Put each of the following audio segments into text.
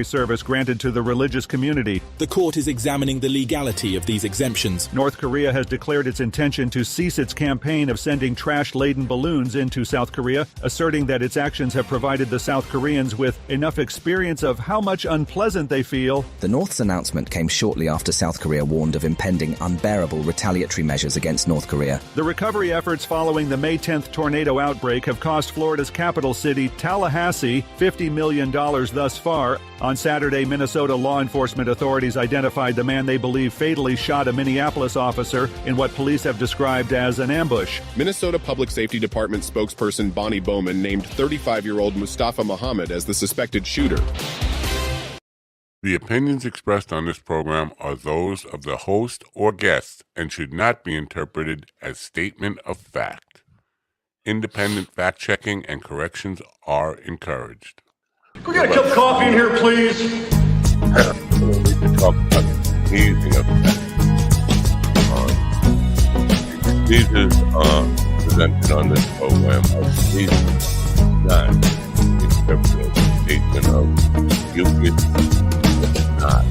service granted to the religious community. The court is examining the legality of these exemptions. North Korea has declared its intention to cease its campaign of sending trash-laden balloons into South Korea, asserting that its actions have provided the South Koreans with enough experience of how much unpleasant they feel. The North's announcement came shortly after South Korea warned of impending unbearable retaliatory measures against North Korea. The recovery efforts following the May 10th tornado outbreak have cost Florida's capital city, Tallahassee, $50 million thus far. On Saturday, Minnesota law enforcement authorities identified the man they believe fatally shot a Minneapolis officer in what police have described as an ambush. Minnesota Public Safety Department spokesperson Bonnie Bowman named 35-year-old Mustafa Muhammad as the suspected shooter. The opinions expressed on this program are those of the host or guest and should not be interpreted as statement of fact. Independent fact-checking and corrections are encouraged. Can we get a cup of coffee in here, please? We can talk about easing effect. Diseases presented on this program are diseases not interpretation of mucus, not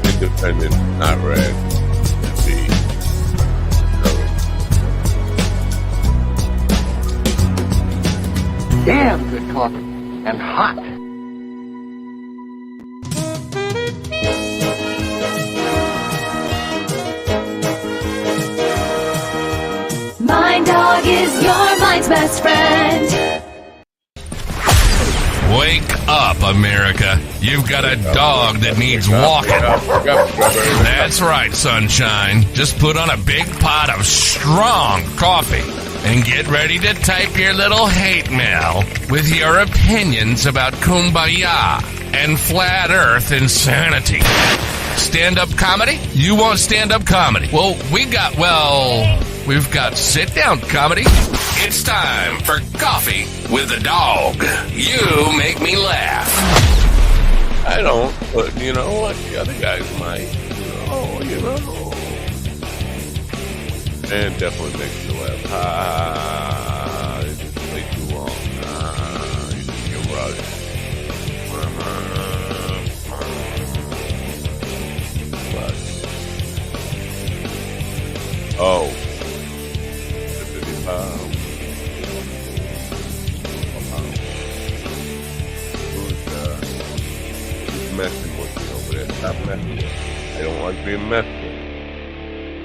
independent, not read to be encouraged. Damn good coffee. And hot. My dog is your mind's best friend. Wake up, America. You've got a dog that needs walking. That's right, sunshine. Just put on a big pot of strong coffee and get ready to type your little hate mail with your opinions about kumbaya and flat earth insanity. Stand-up comedy? You want stand-up comedy? Well, we've got sit-down comedy. It's time for Coffee with the Dog. You make me laugh. I don't, but you know what? The other guys might. You know. And definitely makes you laugh. This is way too long. You're right. Oh. Who's messing with me over there? Stop messing with me. I don't like being messed with.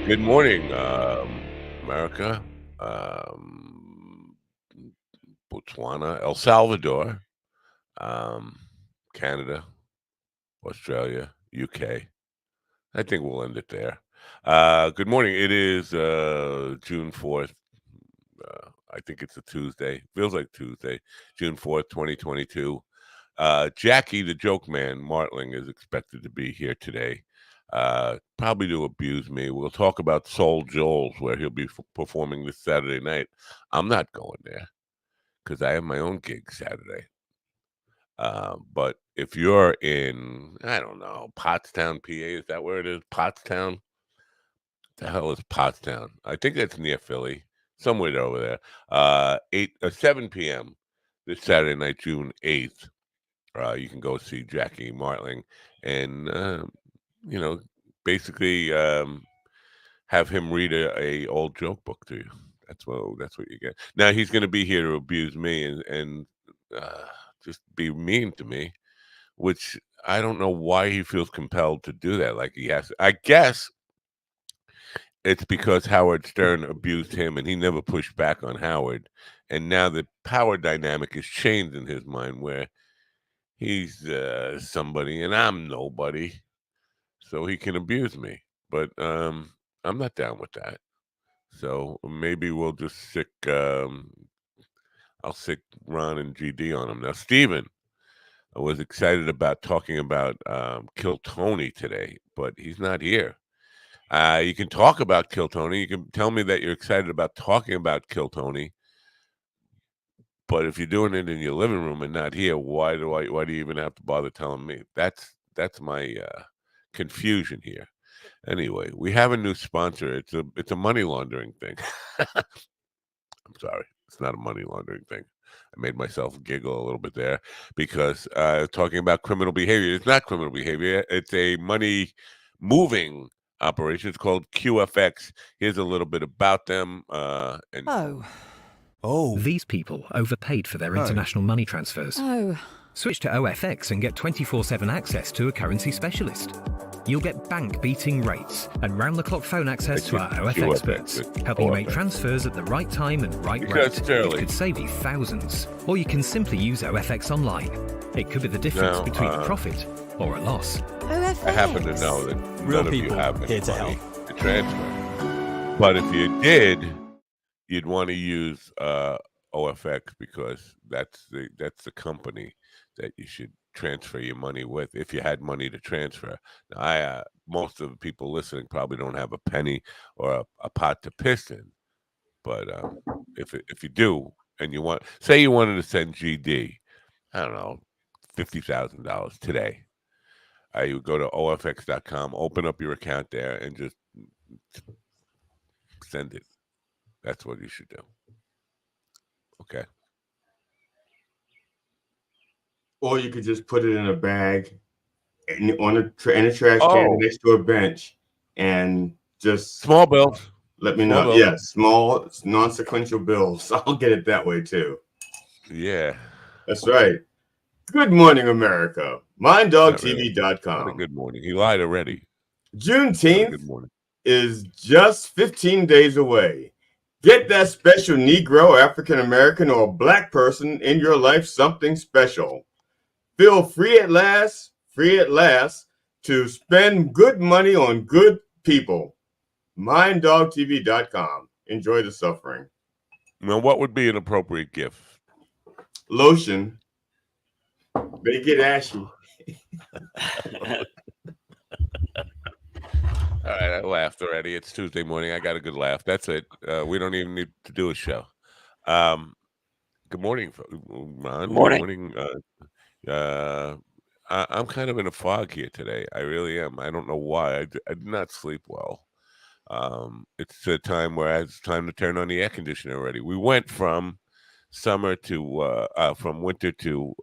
Good morning, America, Botswana, El Salvador, Canada, Australia, UK. I think we'll end it there. Good morning. It is June 4th. I think it's a Tuesday. Feels like Tuesday, June 4th, 2022. Jackie, the joke man, Martling, is expected to be here today. Probably to abuse me. We'll talk about Soul Joel's, where he'll be performing this Saturday night. I'm not going there because I have my own gig Saturday. But if you're in, I don't know, Pottstown, PA, is that where it is? Pottstown? The hell is Pottstown? I think that's near Philly, somewhere over there. 7 p.m. this Saturday night, June 8th. You can go see Jackie Martling and basically have him read a old joke book to you. That's what you get. Now he's going to be here to abuse me and just be mean to me, which I don't know why he feels compelled to do that. Like he has. I guess it's because Howard Stern abused him and he never pushed back on Howard, and now the power dynamic has changed in his mind where he's somebody and I'm nobody. So he can abuse me, but I'm not down with that. So maybe we'll just sick. I'll sick Ron and GD on him now. Steven, I was excited about talking about Kill Tony today, but he's not here. You can talk about Kill Tony. You can tell me that you're excited about talking about Kill Tony, but if you're doing it in your living room and not here, why do you even have to bother telling me? That's my confusion here. Anyway, we have a new sponsor. It's a money laundering thing. I'm sorry, it's not a money laundering thing. I made myself giggle a little bit there because talking about criminal behavior. It's not criminal behavior. It's a money moving operation. It's called QFX. Here's a little bit about them. These people overpaid for their international money transfers. Switch to OFX and get 24/7 access to a currency specialist. You'll get bank-beating rates and round-the-clock phone access to our OFX experts, helping you make transfers at the right time and right rate. It could save you thousands. Or you can simply use OFX online. It could be the difference between a profit or a loss. I happen to know that none of you have any money to transfer. But if you did, you'd want to use OFX because that's the company that you should transfer your money with if you had money to transfer. Now, most of the people listening probably don't have a penny or a pot to piss in, but if you do and you wanted to send GD, I don't know, $50,000 today, you would go to OFX.com, open up your account there, and just send it. That's what you should do. Okay. Or you could just put it in a bag in a trash can next to a bench and just small bills. Let me know. Yeah, small, non-sequential bills. I'll get it that way too. Yeah. That's right. Good morning, America. MindDogTV.com. Good morning. He lied already. Juneteenth is just 15 days away. Get that special Negro, African American, or Black person in your life something special. Feel free at last to spend good money on good people. MindDogTV.com. Enjoy the suffering. Now, what would be an appropriate gift? Lotion. They get ashy. All right, I laughed already. It's Tuesday morning. I got a good laugh. That's it. We don't even need to do a show. Good morning, Ron. Morning. Good morning. I'm kind of in a fog here today. I really am. I don't know why. I did not sleep well. It's a time where it's time to turn on the air conditioner already. We went from summer to from winter to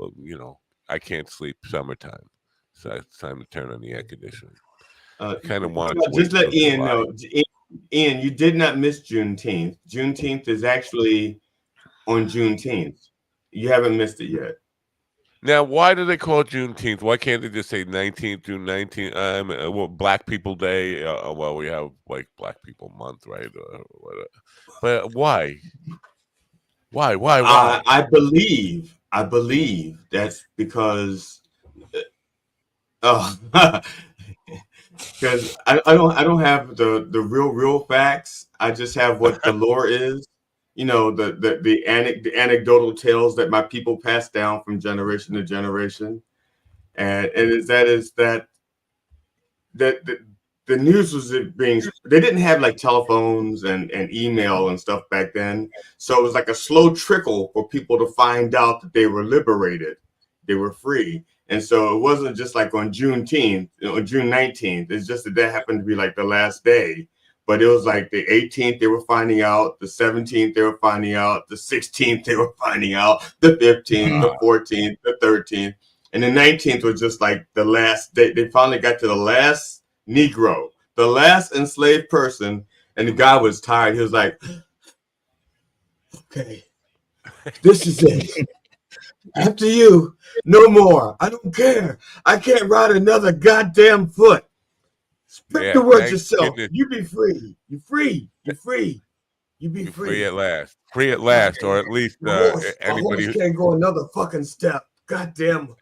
I can't sleep summertime, so it's time to turn on the air conditioner. Kind of want to just let Ian know. Ian, you did not miss Juneteenth. Juneteenth is actually on Juneteenth. You haven't missed it yet. Now, why do they call it Juneteenth? Why can't they just say 19th, June 19th? Black People Day. Well, we have like Black People Month, right? But why? Why? I believe that's because. Because I don't have the real facts. I just have what the lore is. The anecdotal tales that my people pass down from generation to generation, and that the news was they didn't have like telephones and email and stuff back then, so it was like a slow trickle for people to find out that they were liberated, they were free. And so it wasn't just like on Juneteenth, on June 19th. It's just that happened to be like the last day. But it was like the 18th they were finding out, the 17th they were finding out, the 16th they were finding out, the 15th, the 14th, the 13th. And the 19th was just like the last day. They finally got to the last Negro, the last enslaved person. And the guy was tired. He was like, okay, this is it. After you, no more. I don't care. I can't ride another goddamn foot. Spread the word yourself. Goodness. You be free. You're free. You're free. You be free. Free at last. Free at last, or at least anybody who can't go another fucking step. Goddamn.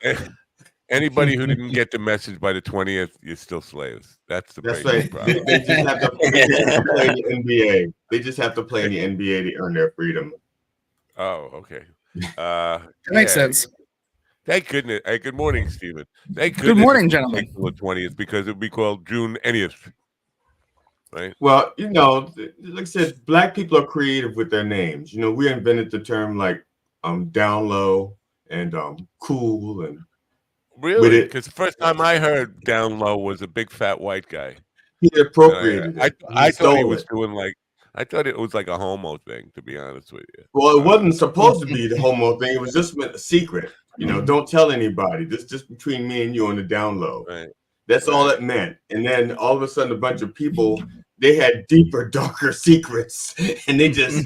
Anybody who didn't get the message by the 20th, you're still slaves. That's right. Problem. They just have to play in the NBA. They just have to play in the NBA to earn their freedom. Oh, okay. That makes sense. Thank goodness. Hey, good morning, Stephen. Thank goodness. Good morning, gentlemen. The 20th, because it would be called June 20th, right? Well, like I said, Black people are creative with their names. We invented the term like down low and cool and really, because the first time I heard down low was a big fat white guy. He appropriated it. I thought he was doing like I thought it was like a homo thing, to be honest with you. Well, it wasn't supposed to be the homo thing. It was just meant a secret. Don't tell anybody. This just between me and you on the down low. Right. That's all it meant. And then all of a sudden, a bunch of people, they had deeper, darker secrets, and they just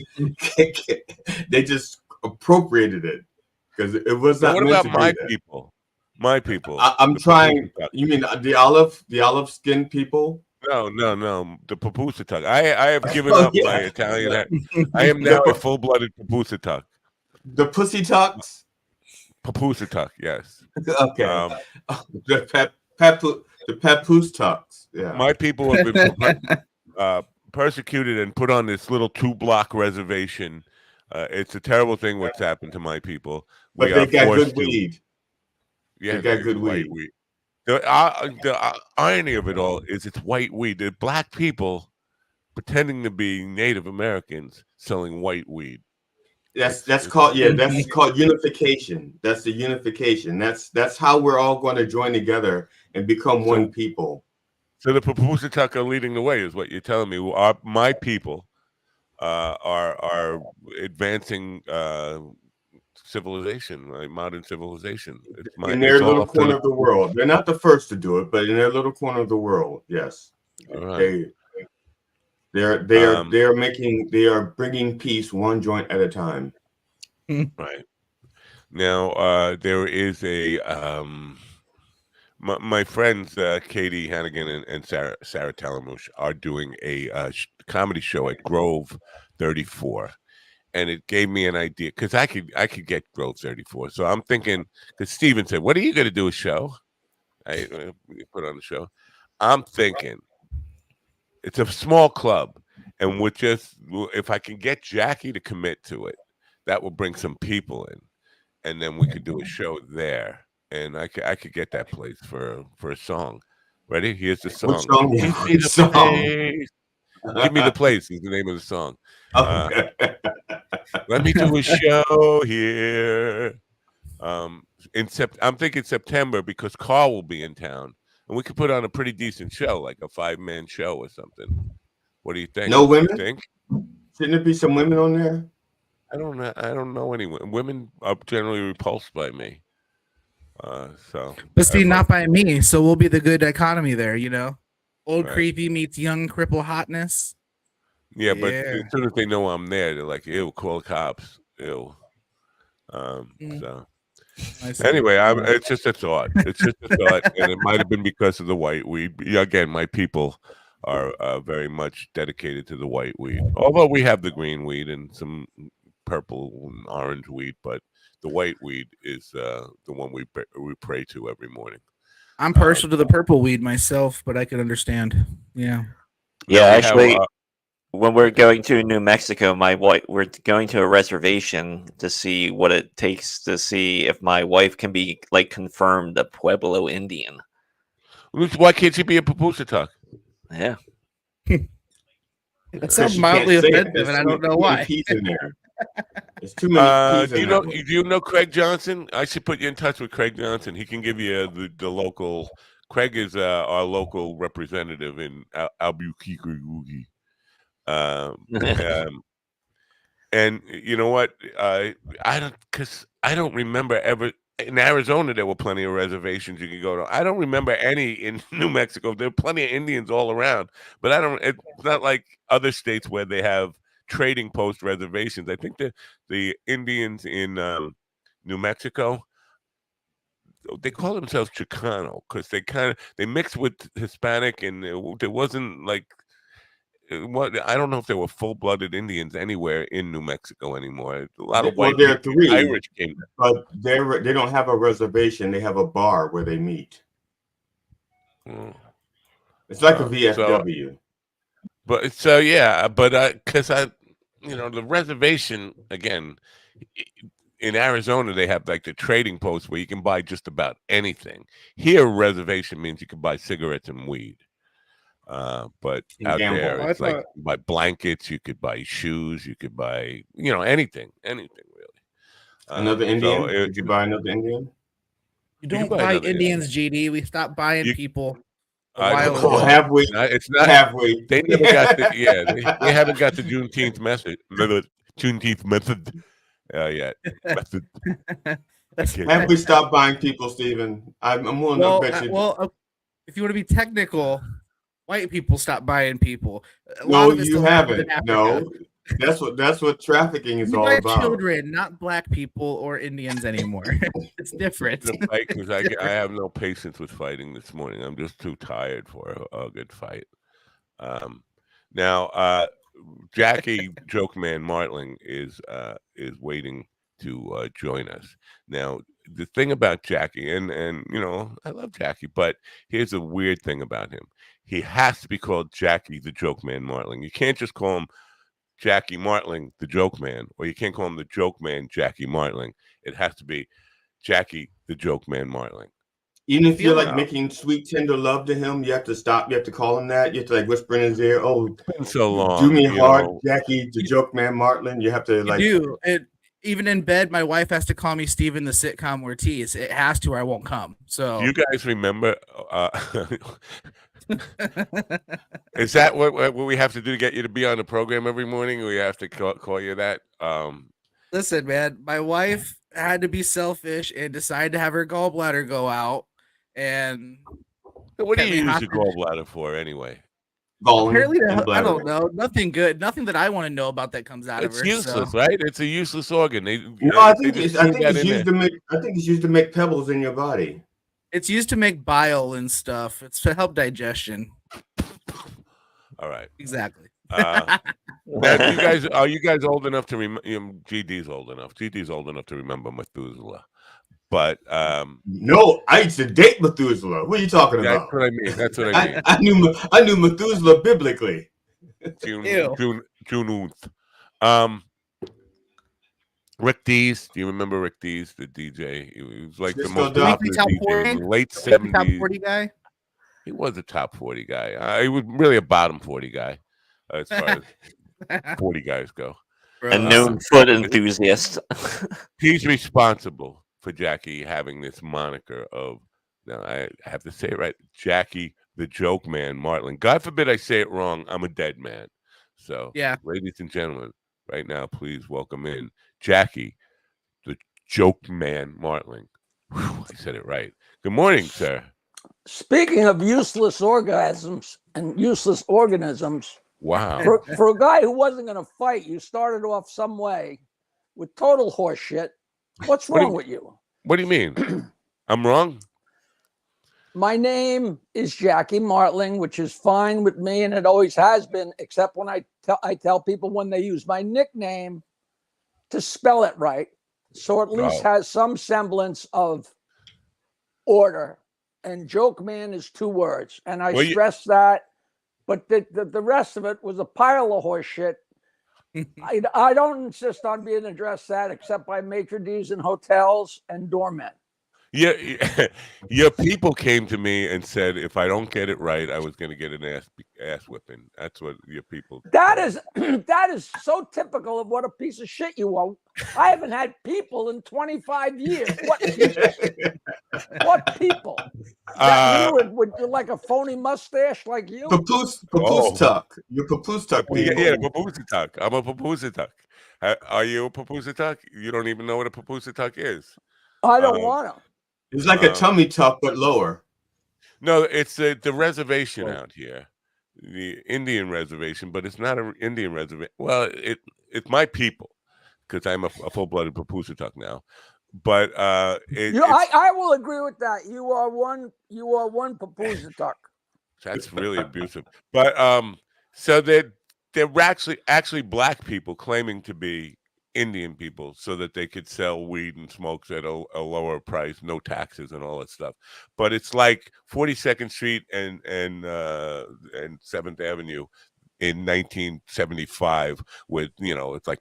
appropriated it because it was not. What meant about to my be that. people? My people. I'm trying. You mean the olive skinned people? No, the Papusatuck. I have given up my Italian. I am now a full-blooded Papusatuck. The pussy tucks? Papusatuck, yes. Okay. The papoose tucks. Yeah. My people have been persecuted and put on this little 2-block reservation. It's a terrible thing what's happened to my people. But they got good weed. Yeah, they got good weed. The irony of it all is it's white weed. They're black people pretending to be Native Americans selling white weed. That's called unification. That's the unification. That's how we're all going to join together and become one people. So the Papusatuck are leading the way, is what you're telling me. My people are advancing civilization, right? Modern civilization. In their little corner of the world. They're not the first to do it, but in their little corner of the world, yes. Right. They are bringing peace one joint at a time. Right. Now there is a my friends Katie Hannigan and Sarah Talamush are doing a comedy show at Grove 34. And it gave me an idea because I could get Grove 34. So I'm thinking, because Steven said, "What are you going to do a show?" I put on the show. I'm thinking it's a small club, and if I can get Jackie to commit to it, that will bring some people in, and then we could do a show there, and I could get that place for a song. Ready? Here's the song. What song? Give me the place is the name of the song. Let me do a show here. I'm thinking September because Carl will be in town, and we could put on a pretty decent show, like a 5-man show or something. What do you think? No women? Think? Shouldn't there be some women on there? I don't know any women. Women are generally repulsed by me. But see, not by me. So we'll be the good dichotomy there, Old Right. creepy meets young cripple hotness. Yeah, but as soon as they know I'm there, they're like, "Ew, call the cops." Ew. So anyway, it's just a thought. It's just a thought, and it might have been because of the white weed. Again, my people are very much dedicated to the white weed. Although we have the green weed and some purple and orange weed, but the white weed is the one we pray to every morning. I'm partial to the purple weed myself, but I could understand. Yeah. Yeah, actually, when we're going to New Mexico, we're going to a reservation to see what it takes to see if my wife can be confirmed a Pueblo Indian. Why can't she be a Papusatuck? Yeah. That sounds mildly offensive, and I don't know why. There's too many do you know Craig Johnson? I should put you in touch with Craig Johnson. He can give you the local. Craig is our local representative in Albuquerque. And you know what? I don't remember ever in Arizona. There were plenty of reservations you could go to. I don't remember any in New Mexico. There are plenty of Indians all around, but it's not like other states where they have trading post reservations. I think the Indians in New Mexico, they call themselves Chicano because they mix with Hispanic, and there wasn't like I don't know if there were full-blooded Indians anywhere in New Mexico anymore. A lot of white there are 3 Irish came, but they don't have a reservation. They have a bar where they meet. It's like a VFW. But because the reservation again in Arizona, they have like the trading post where you can buy just about anything. Here, reservation means you can buy cigarettes and weed. But out there, it's like you could buy blankets, you could buy shoes, you could buy anything really. Another Indian? Did you buy another Indian? You don't buy Indians, GD. We stopped buying people. Halfway. It's not halfway. They never got the they haven't got the Juneteenth method. Juneteenth method yet. Method. Have we stopped buying people, Stephen? I'm willing to bet you. If you want to be technical, white people stop buying people. No, you haven't. No, that's what trafficking is all about. Children, not black people or Indians anymore. It's different. Because I have no patience with fighting this morning. I'm just too tired for a good fight. Now, Jackie Jokeman Martling is waiting to join us. Now, the thing about Jackie, and I love Jackie, but here's a weird thing about him. He has to be called Jackie the Joke Man Martling. You can't just call him Jackie Martling the Joke Man, or you can't call him the Joke Man Jackie Martling. It has to be Jackie the Joke Man Martling. Even if you're like making sweet tender love to him, you have to stop. You have to call him that. You have to like whisper in his ear, "Oh, it's been so long. Do me hard, Jackie the Joke Man Martling." You have to like. You do. Even in bed, my wife has to call me Steven the sitcom Ortiz. It has to, or I won't come. So you guys remember? Is that what we have to do to get you to be on the program every morning? We have to call you that. Listen, man, my wife had to be selfish and decide to have her gallbladder go out. And what do you use the gallbladder for anyway? Apparently, I don't know. Nothing good. Nothing that I want to know about that comes out of her. It's useless, right? It's a useless organ. I think it's used to make pebbles in your body. It's used to make bile and stuff. It's to help digestion. All right. Exactly. Now, are you guys old enough to remember? GD's old enough. GD's old enough to remember Methuselah. But no, I used to date Methuselah. What are you talking about? That's what I mean. I knew Methuselah biblically. June. Rick Dees. Do you remember Rick Dees, the DJ? He was like the most popular DJ in the late 70s. Top 40 guy? He was a top 40 guy. He was really a bottom 40 guy as far as 40 guys go. A known foot enthusiast. He's responsible for Jackie having this moniker of, now I have to say it right, Jackie the Joke Man Martling. God forbid I say it wrong. I'm a dead man. So, yeah, ladies and gentlemen, right now, please welcome in Jackie the Joke Man Martling. Whew, I said it right. Good morning, sir. Speaking of useless orgasms and useless organisms, wow. For a guy who wasn't going to fight, you started off some way with total horseshit. What's wrong with you? What do you mean? I'm wrong? My name is Jackie Martling, which is fine with me, and it always has been, except when I tell people when they use my nickname to spell it right, so at least has some semblance of order. And Joke Man is 2 words, and I stress that. But the rest of it was a pile of horse shit. I don't insist on being addressed that except by maitre d's in hotels and doormen. Yeah, your people came to me and said if I don't get it right, I was going to get an ass whipping. That's what your people. That is so typical of what a piece of shit you are. I haven't had people in 25 years. What people? What people? You with like a phony mustache like you? Papoose tuck. You're papoose tuck. Yeah, papoose tuck. I'm a papoose tuck. Are you a papoose tuck? You don't even know what a papoose tuck is. I don't want to. It's like a tummy tuck, but lower. No, it's the reservation out here, the Indian reservation, but it's not an Indian reservation. Well, it's my people because I'm a full-blooded Papoosatuck now. But I will agree with that. You are one Papoosatuck. That's really abusive. But so they're actually black people claiming to be Indian people so that they could sell weed and smokes at a lower price, no taxes and all that stuff. But it's like 42nd Street and 7th Avenue in 1975 with, it's like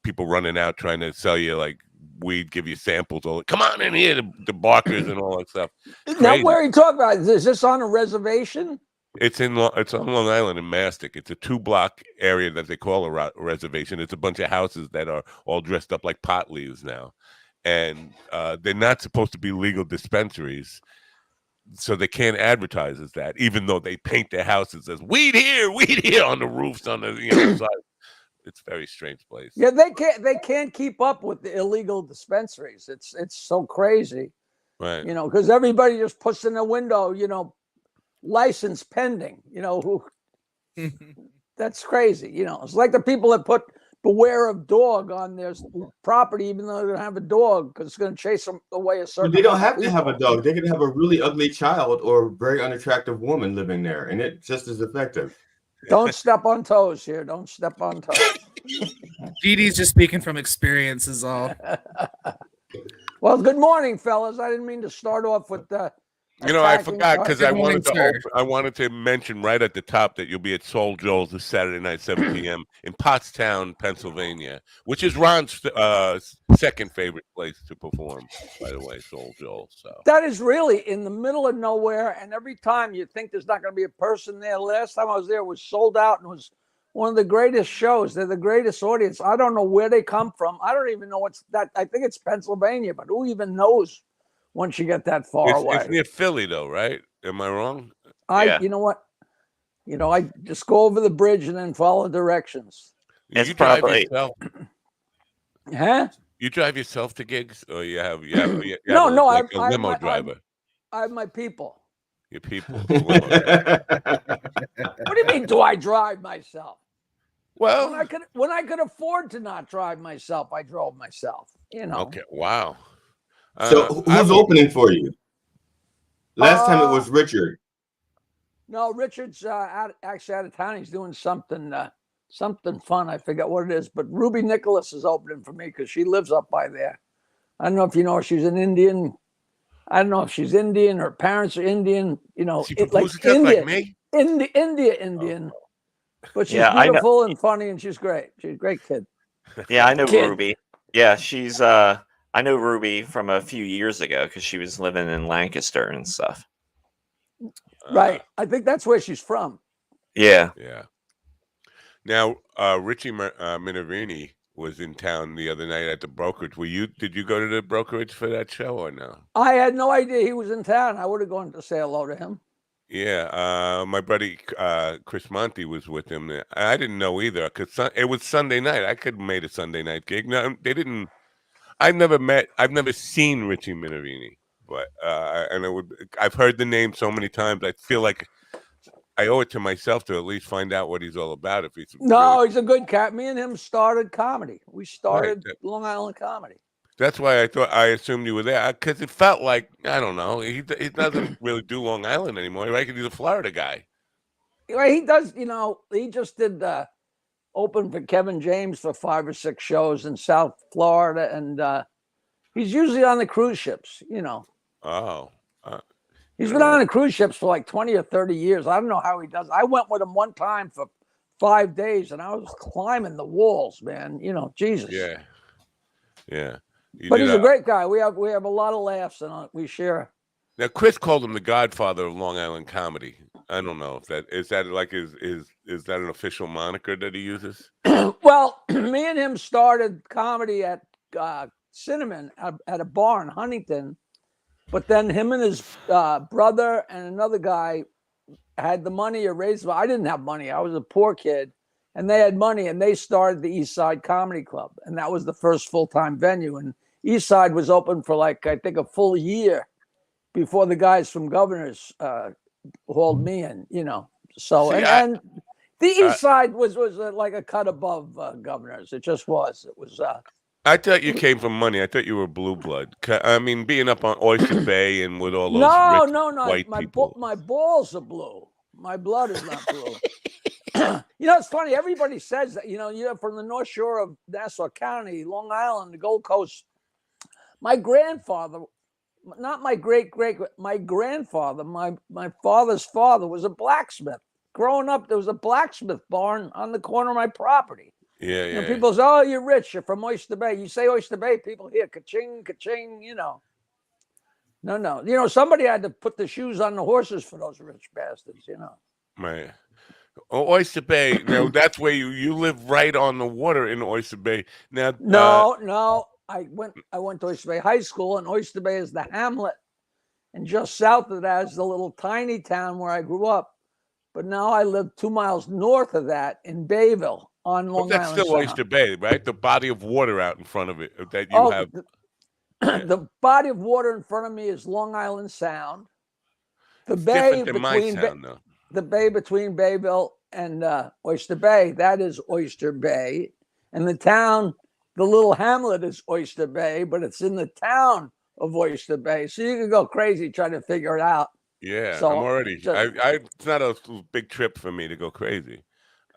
people running out trying to sell you like weed, give you samples, all come on in here, the barkers and all that stuff. Now, where are you talking about? Is this on a reservation? It's on Long Island in Mastic. It's a 2-block area that they call a reservation. It's a bunch of houses that are all dressed up like pot leaves now, and they're not supposed to be legal dispensaries. so they can't advertise as that, even though they paint their houses as weed here on the roofs on the side. It's a very strange place. Yeah, they can't keep up with the illegal dispensaries. It's so crazy, right? Because everybody just puts in the window, license pending. Who? That's crazy. It's like the people that put beware of dog on their property, even though they don't have a dog, because it's going to chase them away a certain. But they don't have to have a dog. They can have a really ugly child or a very unattractive woman living there, and it's just as effective. Don't step on toes here. Don't step on toes. GD's just speaking from experience is all. Well, good morning, fellas. I didn't mean to start off with I forgot because I wanted to mention right at the top that you'll be at Soul Joel's this Saturday night, 7 p.m. in Pottstown, Pennsylvania, which is Ron's second favorite place to perform, by the way, Soul Joel's. So that is really in the middle of nowhere, and every time you think there's not going to be a person there. Last time I was there, it was sold out and was one of the greatest shows. They're the greatest audience. I don't know where they come from. I don't even know what's that. I think it's Pennsylvania, but who even knows? Once you get that far away. It's near Philly, though, right? Am I wrong? You know what? I just go over the bridge and then follow directions. You drive yourself? Huh? You drive yourself to gigs, or you have no, a limo driver? I have my people. Your people. What do you mean? Do I drive myself? Well, when I could afford to not drive myself, I drove myself. Okay. Wow. So who's opening for you? Last time it was Richard. No, Richard's actually out of town. He's doing something fun. I forget what it is. But Ruby Nicholas is opening for me because she lives up by there. I don't know if you know her. She's an Indian. I don't know if she's Indian. Her parents are Indian. She like Indian, like me? Indian. But she's beautiful and funny, and she's great. She's a great kid. Yeah, I know Ruby. Yeah, she's I know Ruby from a few years ago because she was living in Lancaster and stuff. Right. I think that's where she's from. Yeah. Yeah. Now, Richie Minervini was in town the other night at the brokerage. Did you go to the brokerage for that show or no? I had no idea he was in town. I would have gone to say hello to him. Yeah. My buddy Chris Monty was with him. I didn't know either because it was Sunday night. I could have made a Sunday night gig. No, they didn't. I've never seen Richie Minervini, but I've heard the name so many times. I feel like I owe it to myself to at least find out what he's all about. If he's he's a good cat. Me and him started comedy. We started Long Island comedy. That's why I assumed you were there because it felt like I don't know. He doesn't really do Long Island anymore, right? He's a Florida guy. He does. He just did. Open for Kevin James for 5 or 6 shows in South Florida, and he's usually on the cruise ships. Oh, he's been on the cruise ships for like 20 or 30 years. I don't know how he does. I went with him one time for 5 days, and I was climbing the walls, man. Jesus. Yeah. But he's a great guy. We have a lot of laughs, and we share. Now, Chris called him the Godfather of Long Island comedy. I don't know if that is that an official moniker that he uses? Well, me and him started comedy at Cinnamon at a bar in Huntington, but then him and his brother and another guy had the money or raised. I didn't have money. I was a poor kid, and they had money, and they started the East Side Comedy Club, and that was the first full-time venue. And East Side was open for I think a full year before the guys from Governors hauled me in, So and the East Side was like a cut above Governors. It just was. It was. I thought you came from money. I thought you were blue blood. I mean, being up on Oyster Bay and with all those no. white people. My balls are blue. My blood is not blue. It's funny. Everybody says that. You're from the North Shore of Nassau County, Long Island, the Gold Coast. My grandfather. Not my my grandfather, my father's father was a blacksmith. Growing up, there was a blacksmith barn on the corner of my property. Yeah. People say, "Oh, you're rich. You're from Oyster Bay." You say Oyster Bay, people hear ka-ching, ka-ching. No. Somebody had to put the shoes on the horses for those rich bastards. Right. Oyster Bay. Now that's where you live right on the water in Oyster Bay. Now, no. I went to Oyster Bay High School, and Oyster Bay is the hamlet And just south of that is the little tiny town where I grew up. But now I live 2 miles north of that in Bayville on Long But that's Island still Sound. Oyster Bay, right? The body of water out in front of it that you have. The body of water in front of me is Long Island Sound. The It's bay different than my sound, though. the bay between Bayville and Oyster Bay, that is Oyster Bay. And the town, the little hamlet is Oyster Bay, but it's in the town of Oyster Bay. So you can go crazy trying to figure it out. Yeah, So I'm already. just, it's not a big trip for me to go crazy.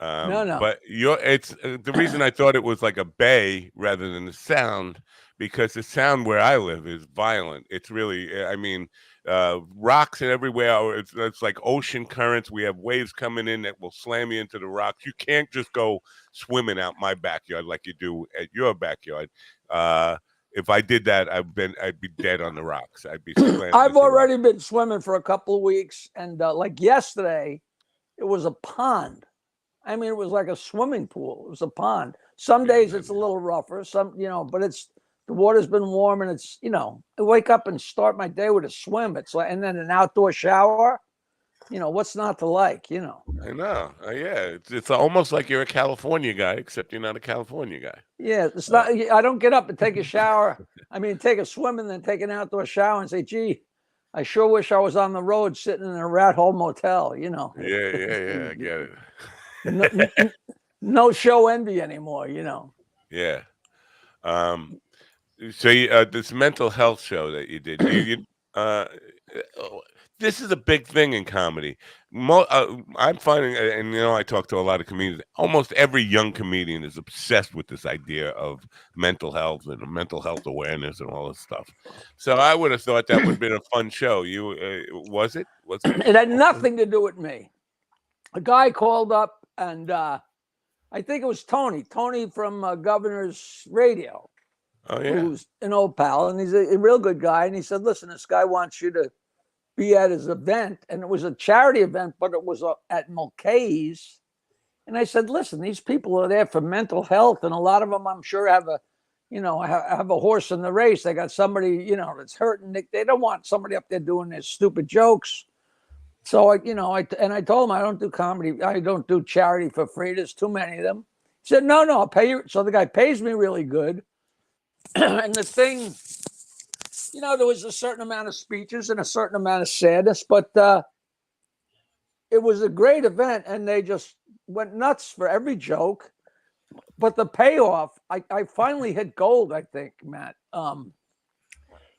No. But it's the reason I thought it was like a bay rather than the sound, because the sound where I live is violent. It's really, I mean, rocks and everywhere. It's like ocean currents. We have waves coming in that will slam you into the rocks. You can't just go swimming out my backyard like you do at your backyard. If I did that, I'd be dead on the rocks. I'd be. I've already been swimming for a couple of weeks, and like yesterday, it was a pond. I mean, it was like a swimming pool. It was a pond. Some days it's a little rougher, but the water's been warm, and it's, I wake up and start my day with a swim. It's like, and then an outdoor shower. What's not to like? I know. Yeah, it's almost like you're a California guy, except you're not a California guy. Yeah, it's not. I don't get up and take a shower. I mean, take a swim and then take an outdoor shower and say, "Gee, I sure wish I was on the road sitting in a rat hole motel." Yeah, I get it. No show envy anymore. Yeah. So this mental health show that you did, this is a big thing in comedy. I'm finding, and I talk to a lot of comedians. Almost every young comedian is obsessed with this idea of mental health and mental health awareness and all this stuff. So I would have thought that would have been a fun show. Was it? It had nothing to do with me. A guy called up, and I think it was Tony from Governor's Radio. Oh, yeah. Who's an old pal, and he's a real good guy. And he said, "Listen, this guy wants you to be at his event," and it was a charity event, but it was at Mulcahy's. And I said, "Listen, these people are there for mental health, and a lot of them, I'm sure, have a horse in the race. They got somebody, that's hurting. They don't want somebody up there doing their stupid jokes." So I told him I don't do comedy. I don't do charity for free. There's too many of them. He said, "No, I'll pay you." So the guy pays me really good. And the thing, there was a certain amount of speeches and a certain amount of sadness, but it was a great event, and they just went nuts for every joke. But the payoff, I finally hit gold, I think, Matt. When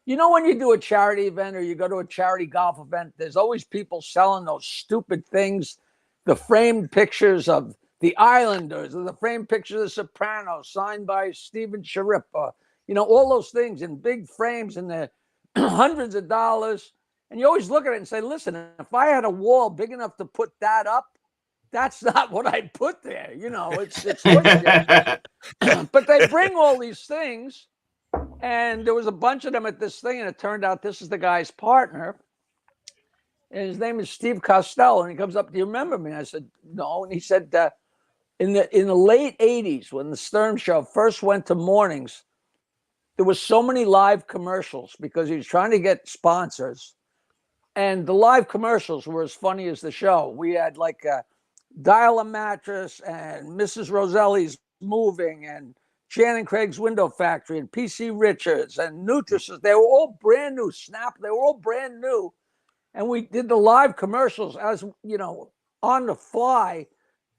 you do a charity event or you go to a charity golf event, there's always people selling those stupid things, the framed pictures of the Islanders or the framed pictures of the Sopranos signed by Steven Sharip, all those things in big frames, and they're hundreds of dollars. And you always look at it and say, "Listen, if I had a wall big enough to put that up, that's not what I'd put there." It's but they bring all these things, and there was a bunch of them at this thing, and it turned out this is the guy's partner, and his name is Steve Costello. And he comes up, "Do you remember me?" I said, "No." And he said, in the late 80s, when the Stern Show first went to mornings, there was so many live commercials because he was trying to get sponsors. And the live commercials were as funny as the show. We had like Dial a Mattress and Mrs. Roselli's Moving and Jan and Craig's Window Factory and PC Richards and Nutrisys. They were all brand new. Snap, they were all brand new. And we did the live commercials as, on the fly.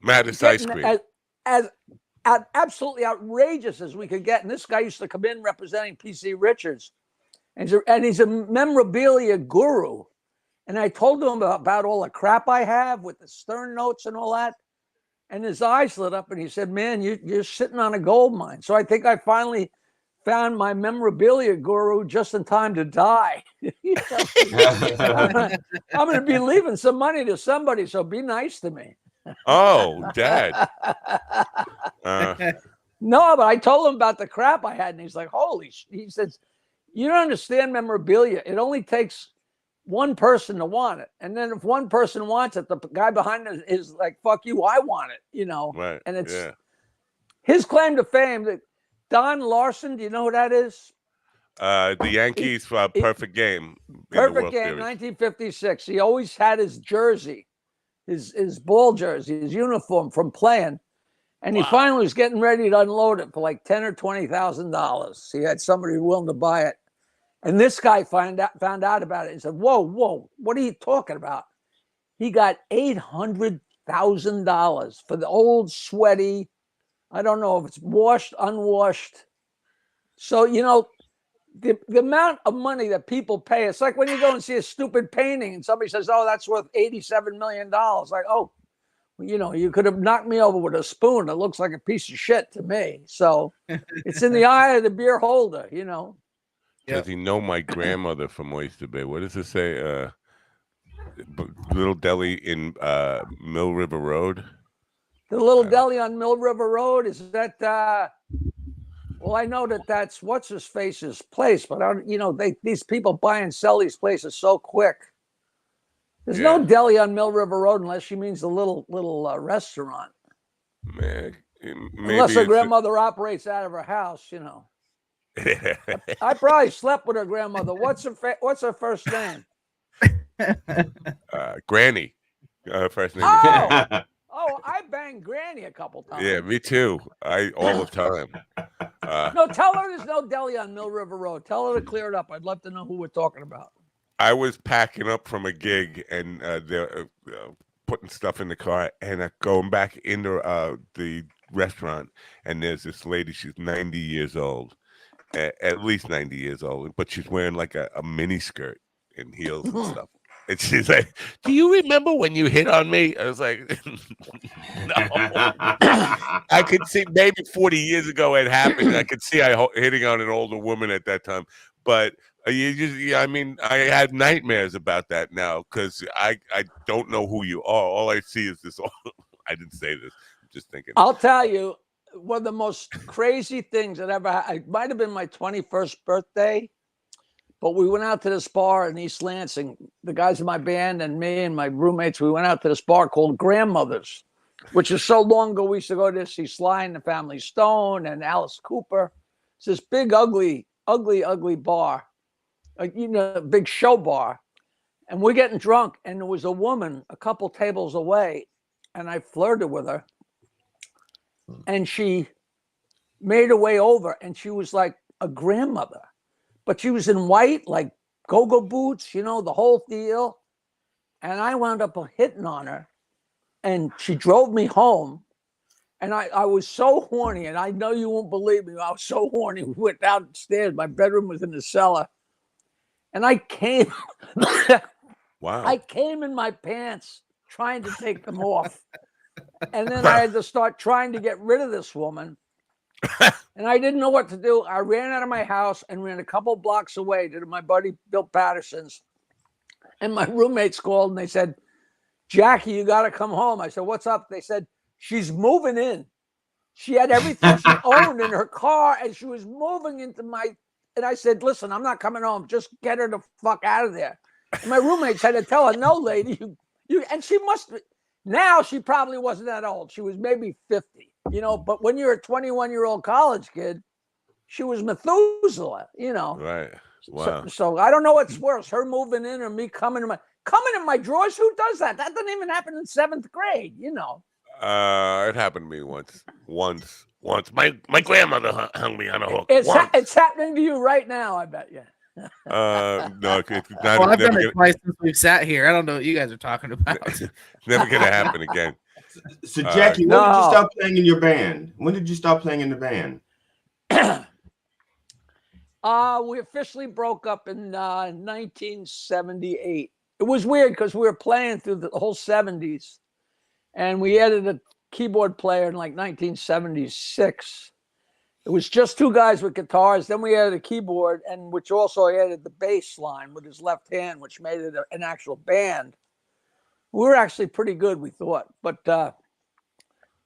Mattis Ice Cream. As absolutely outrageous as we could get. And this guy used to come in representing PC Richards. And he's a memorabilia guru. And I told him about all the crap I have with the Stern notes and all that. And his eyes lit up and he said, "Man, you're sitting on a gold mine." So I think I finally found my memorabilia guru just in time to die. I'm going to be leaving some money to somebody, so be nice to me. Oh, Dad. No, but I told him about the crap I had, and he's like, he says, "You don't understand memorabilia. It only takes one person to want it. And then if one person wants it, the guy behind it is like, fuck you, I want it, Right. And it's his claim to fame that Don Larson, do you know who that is? The Yankees perfect game. Perfect game, 1956. He always had his jersey, his ball jersey, his uniform from playing. And he finally was getting ready to unload it for like $10,000 or $20,000. He had somebody willing to buy it. And this guy found out about it and said, whoa, what are you talking about? He got $800,000 for the old sweaty, I don't know if it's washed, unwashed. So, the amount of money that people pay, it's like when you go and see a stupid painting and somebody says, oh, that's worth $87 million. Like, oh, you could have knocked me over with a spoon. It looks like a piece of shit to me. So it's in the eye of the beer holder, Does he know my grandmother from Oyster Bay? What does it say? Little deli in Mill River Road. The little deli on Mill River Road, is that well, I know that's what's his face's place, but these people buy and sell these places so quick. There's no deli on Mill River Road unless she means the little restaurant. Man, unless her grandmother operates out of her house, I probably slept with her grandmother. What's her first name? Granny. First name. Oh, I banged Granny a couple times. Yeah, me too. All the time. No, tell her there's no deli on Mill River Road. Tell her to clear it up. I'd love to know who we're talking about. I was packing up from a gig and they're putting stuff in the car and going back into the restaurant. And there's this lady, she's 90 years old, at least 90 years old, but she's wearing like a mini skirt and heels and stuff. And she's like, do you remember when you hit on me? I was like, no. I could see maybe 40 years ago it happened. I could see I hitting on an older woman at that time. But I had nightmares about that now because I don't know who you are. All I see is this. I didn't say this. I'm just thinking. I'll tell you, one of the most crazy things that ever happened, it might have been my 21st birthday, but we went out to this bar in East Lansing. The guys in my band and me and my roommates, we went out to this bar called Grandmother's, which is so long ago. We used to go to see Sly and the Family Stone and Alice Cooper. It's this big, ugly bar. Big show bar. And we're getting drunk. And there was a woman a couple tables away. And I flirted with her. And she made her way over. And she was like a grandmother. But she was in white, like go-go boots, the whole deal. And I wound up hitting on her. And she drove me home. And I was so horny. And I know you won't believe me. I was so horny. We went downstairs. My bedroom was in the cellar. And I came. Wow. I came in my pants trying to take them off. And then I had to start trying to get rid of this woman. And I didn't know what to do. I ran out of my house and ran a couple blocks away to my buddy Bill Patterson's. And my roommates called and they said, Jackie, you got to come home. I said, what's up? They said, she's moving in. She had everything she owned in her car and she was moving into my. And I said, listen, I'm not coming home. Just get her the fuck out of there. And my roommates had to tell her, no, lady, and she now she probably wasn't that old. She was maybe 50, but when you're a 21-year-old college kid, she was Methuselah, Right. Wow. So I don't know what's worse, her moving in or me coming in my drawers. Who does that? That doesn't even happen in 7th grade, It happened to me once. My grandmother hung me on a hook. It's happening to you right now, I bet you. No, it's not. Well, I've done it twice since we've sat here. I don't know what you guys are talking about. It's never gonna happen again. So Jackie, when did you stop playing in your band? When did you stop playing in the band? We officially broke up in 1978. It was weird because we were playing through the whole 70s, and we added a keyboard player in like 1976. It was just two guys with guitars. Then we added a keyboard, and which also added the bass line with his left hand, which made it an actual band. We were actually pretty good, we thought, but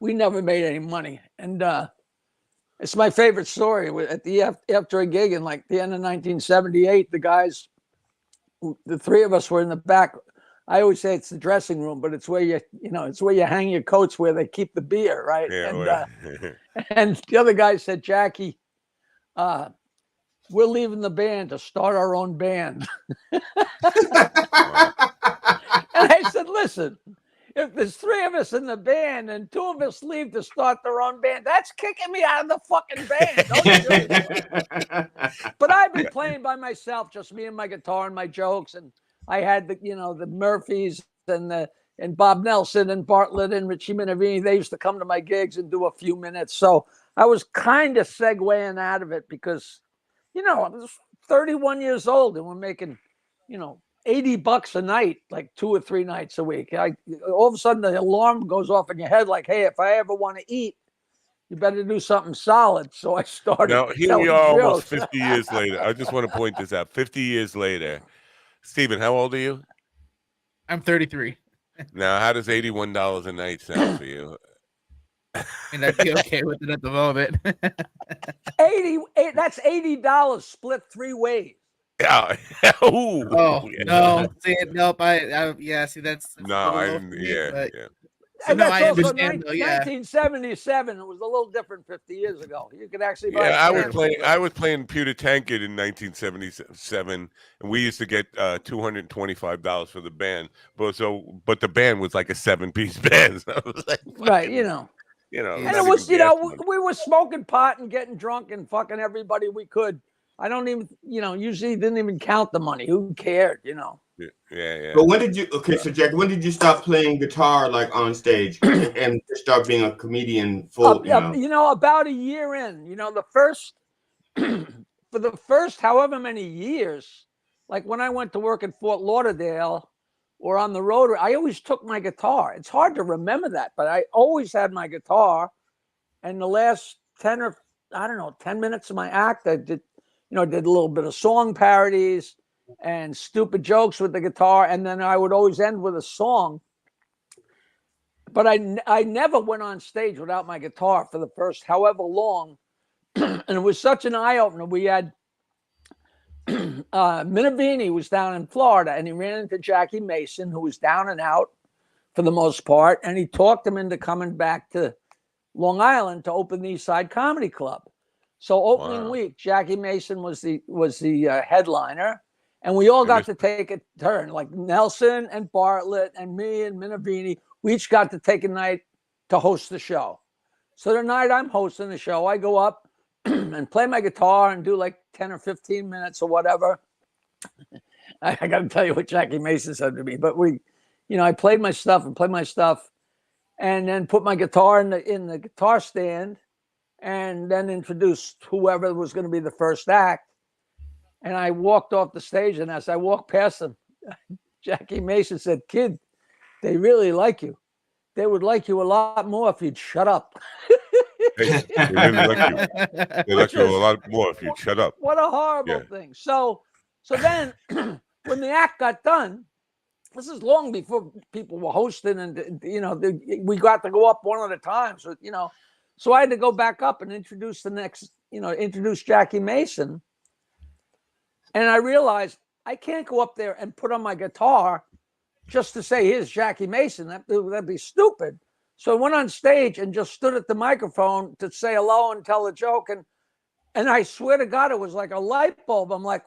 we never made any money. And it's my favorite story. After a gig in like the end of 1978, the guys, the three of us were in the back. I always say it's the dressing room, but it's where it's where you hang your coats, where they keep the beer, right? Yeah, and the other guy said, Jackie, we're leaving the band to start our own band. And I said, listen, if there's 3 of us in the band and 2 of us leave to start their own band, that's kicking me out of the fucking band. Don't do it. But I've been playing by myself, just me and my guitar and my jokes. And I had the Murphys and Bob Nelson and Bartlett and Richie Minervini. They used to come to my gigs and do a few minutes. So I was kind of segueing out of it because, I was 31 years old and we're making, $80 a night, like 2 or 3 nights a week. All of a sudden the alarm goes off in your head like, hey, if I ever want to eat, you better do something solid. So I started. Now, here we are almost 50 years later. I just want to point this out. 50 years later. Stephen, how old are you? I'm 33. Now, how does $81 a night sound for you? And I'd be okay with it at the moment. That's $80 split 3 ways. Yeah. Oh no! See, nope. See, that's no. I didn't. Yeah. So and that's also 1977. It was a little different 50 years ago. You could actually buy. Yeah, I was playing Pewter Tankard in 1977, and we used to get $225 for the band. But the band was like a 7-piece band. So I was like, right, and it was, we were smoking pot and getting drunk and fucking everybody we could. I don't even, usually didn't even count the money. Who cared, Yeah. But when did you? Okay, so Jack, when did you stop playing guitar like on stage and start being a comedian full? About a year in. The first for the first however many years, like when I went to work in Fort Lauderdale or on the road, I always took my guitar. It's hard to remember that, but I always had my guitar. And the last 10 minutes of my act, I did a little bit of song parodies and stupid jokes with the guitar. And then I would always end with a song. But I never went on stage without my guitar for the first however long. And it was such an eye-opener. We had Minervini was down in Florida, and he ran into Jackie Mason, who was down and out for the most part. And he talked him into coming back to Long Island to open the East Side Comedy Club. So opening week, Jackie Mason was the headliner, and we all got to take a turn. Like Nelson and Bartlett and me and Minervini, we each got to take a night to host the show. So the night I'm hosting the show, I go up and play my guitar and do like 10 or 15 minutes or whatever. I got to tell you what Jackie Mason said to me, but I played my stuff and then put my guitar in the guitar stand. And then introduced whoever was going to be the first act. And I walked off the stage, and as I walked past them, Jackie Mason said, "Kid, they really like you. They would like you a lot more if you'd shut up." They really like you. They like you a lot more if you'd shut up. What a horrible thing. So then when the act got done, this is long before people were hosting, and we got to go up one at a time. So I had to go back up and introduce introduce Jackie Mason. And I realized I can't go up there and put on my guitar just to say, here's Jackie Mason. That'd be stupid. So I went on stage and just stood at the microphone to say hello and tell a joke. And I swear to God, it was like a light bulb. I'm like,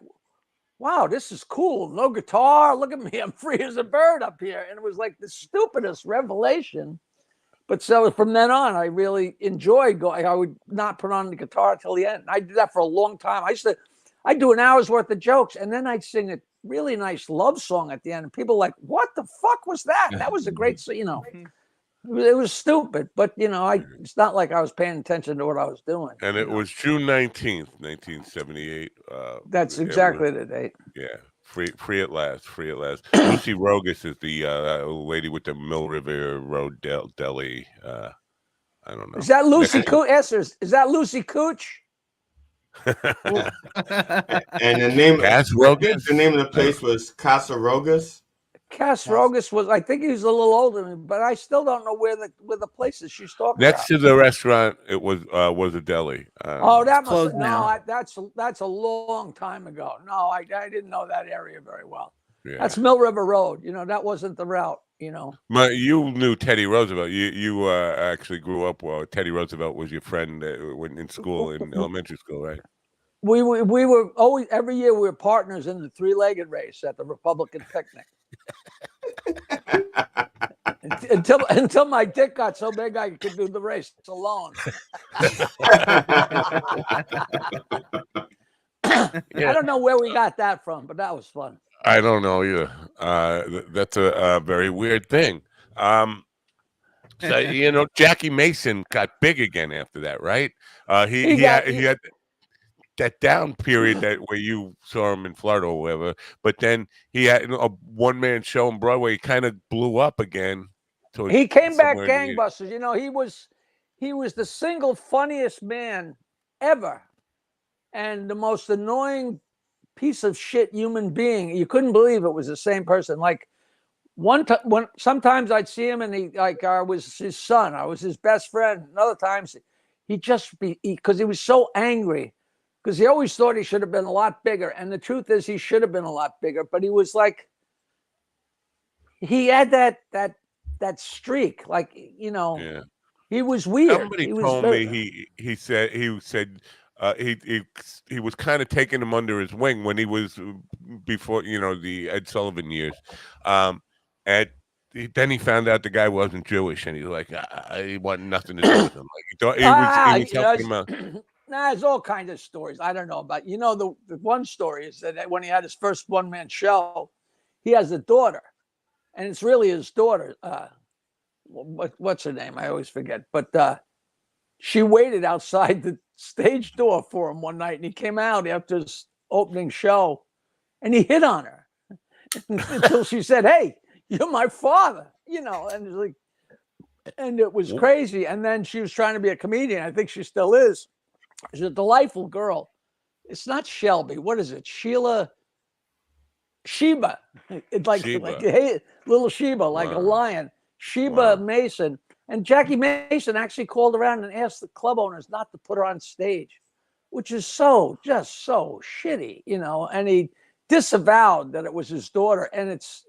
wow, this is cool. No guitar. Look at me. I'm free as a bird up here. And it was like the stupidest revelation. But so from then on, I really enjoyed going. I would not put on the guitar till the end. I did that for a long time. I'd do an hour's worth of jokes, and then I'd sing a really nice love song at the end. And people were like, what the fuck was that? That was a great, it was stupid. But, it's not like I was paying attention to what I was doing. And it was June 19th, 1978. That's exactly the date. Yeah. Free at last. Lucy Rogus is the lady with the Mill River Road deli. I don't know. Is that Lucy Cooch? Is that Lucy Cooch? And the name of the place was Casa Rogus. Cass Rogus was, I think he was a little older than me, but I still don't know where the place is she's talking Next about. to the restaurant, it was a deli. That must that's a long time ago. No, I didn't know that area very well. Yeah. That's Mill River Road. That wasn't the route. You knew Teddy Roosevelt. You actually grew up. Well, Teddy Roosevelt was your friend when in school, in elementary school, right? We were always, every year we were partners in the three-legged race at the Republican picnic. until my dick got so big I could do the race alone. I don't know where we got that from, but that was fun. I don't know either. That's a very weird thing. So Jackie Mason got big again after that, right? He had that down period where you saw him in Florida or whatever, but then he had a one-man show on Broadway. He kind of blew up again. He came back gangbusters. He was the single funniest man ever, and the most annoying piece of shit human being. You couldn't believe it was the same person. Like sometimes I'd see him and I was his son. I was his best friend. And other times he'd just because he was so angry. Because he always thought he should have been a lot bigger. And the truth is he should have been a lot bigger. But he was like, he had that streak. Like, he was weird. Somebody told me he said he was kind of taking him under his wing when he was before, the Ed Sullivan years. And then he found out the guy wasn't Jewish. And he was like, he wanted nothing to do with him. Like, he was helping him out. There's all kinds of stories. I don't know about, the one story is that when he had his first one-man show, he has a daughter, and it's really his daughter. What's her name? I always forget. But she waited outside the stage door for him one night, and he came out after his opening show, and he hit on her until she said, "Hey, you're my father," and it was crazy. And then she was trying to be a comedian. I think she still is. She's a delightful girl. It's not Shelby. What is it? Sheba. It's like hey, little Sheba, like a lion. Sheba Mason. And Jackie Mason actually called around and asked the club owners not to put her on stage, which is just so shitty, and he disavowed that it was his daughter, and it's,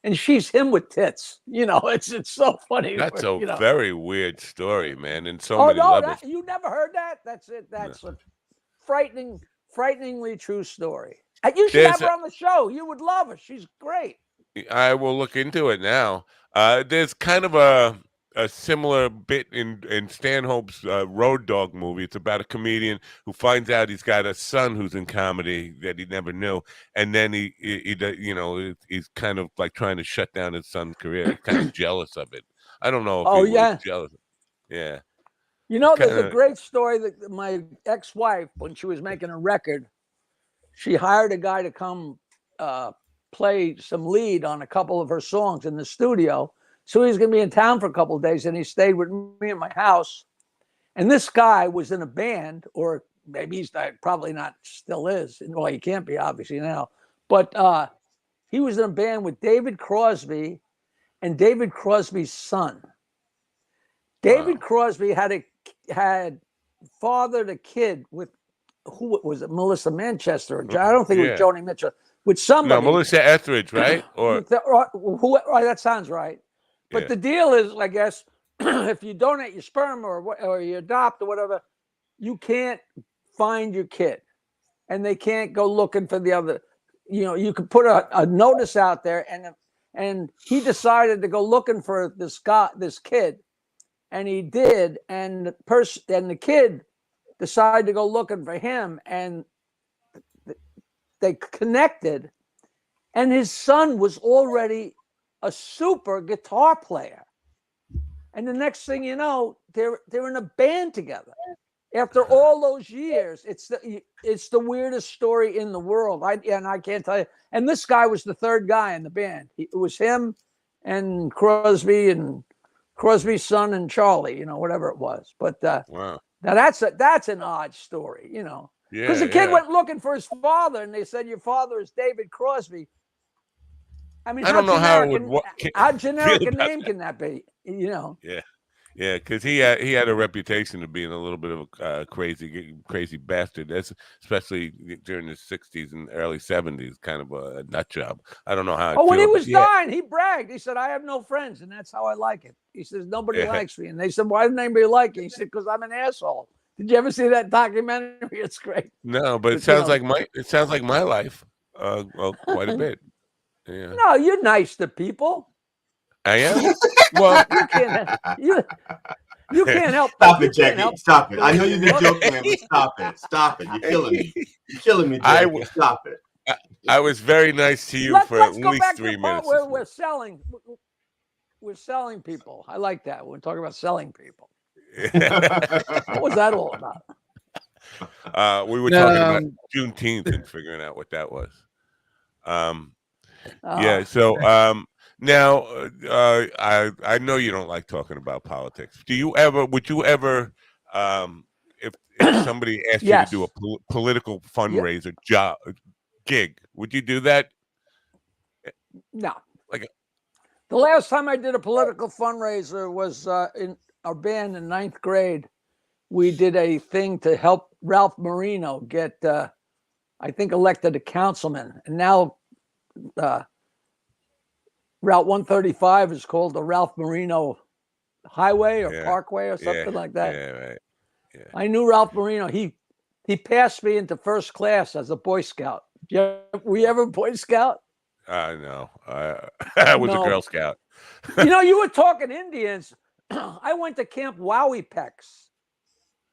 and she's him with tits, it's so funny. That's a very weird story, man. In so many levels. You never heard that? That's it. That's a frighteningly true story. You should have her on the show. You would love her. She's great. I will look into it now. There's kind of a similar bit in Stanhope's Road Dogg movie. It's about a comedian who finds out he's got a son who's in comedy that he never knew, and then he's kind of like trying to shut down his son's career. He's kind of jealous of it. I don't know if he was jealous. Yeah. There's a great story that my ex-wife, when she was making a record, she hired a guy to come play some lead on a couple of her songs in the studio. So he was going to be in town for a couple of days, and he stayed with me at my house. And this guy was in a band, or maybe he's probably not, still is. Well, he can't be, obviously, now. But he was in a band with David Crosby and David Crosby's son. David Crosby had fathered a kid with, who was it, Melissa Manchester? I don't think it was Joni Mitchell. With somebody. No, Melissa Etheridge, right? Or that sounds right. But the deal is, I guess, if you donate your sperm or you adopt or whatever, you can't find your kid, and they can't go looking for the other. You could put a notice out there, and he decided to go looking for this kid, and he did, and the kid decided to go looking for him, and they connected, and his son was already a super guitar player. And the next thing you know, they're in a band together. After all those years, it's the weirdest story in the world. I can't tell you. And this guy was the third guy in the band. It was him and Crosby and Crosby's son and Charlie, whatever it was. But now that's an odd story, because the kid went looking for his father, and they said, "Your father is David Crosby." I mean, I don't know how generic a name can that be? Yeah, because he had a reputation of being a little bit of a crazy bastard, especially during the '60s and early '70s, kind of a nut job. I don't know how. When he was dying, he bragged. He said, "I have no friends, and that's how I like it." He says, "Nobody likes me," and they said, "Why doesn't anybody like you?" He said, "Because I'm an asshole." Did you ever see that documentary? It's great. No, but it sounds like my life. Well, quite a bit. Yeah. No, you're nice to people. I am. Well, you can't. You can't help. Stop it, Jackie. Stop it. I know you're the joke man, but stop it. Stop it. You're killing me. You're killing me, Jackie. Stop it. I was very nice to you for at least 3 minutes. We're selling. We're selling people. I like that. We're talking about selling people. What was that all about? We were talking about Juneteenth and figuring out what that was. Yeah. So now I know you don't like talking about politics. Would you ever, if somebody asked you to do a political fundraiser gig, would you do that? No. Like the last time I did a political fundraiser was in our band in 9th grade. We did a thing to help Ralph Marino get, I think, elected a councilman. And now Route 135 is called the Ralph Marino Highway or Parkway or something like that. Yeah, right. Yeah. I knew Ralph Marino. He passed me into first class as a Boy Scout. Were you ever a Boy Scout? No. I was a Girl Scout. You were talking Indians. I went to Camp Wowie Pecs.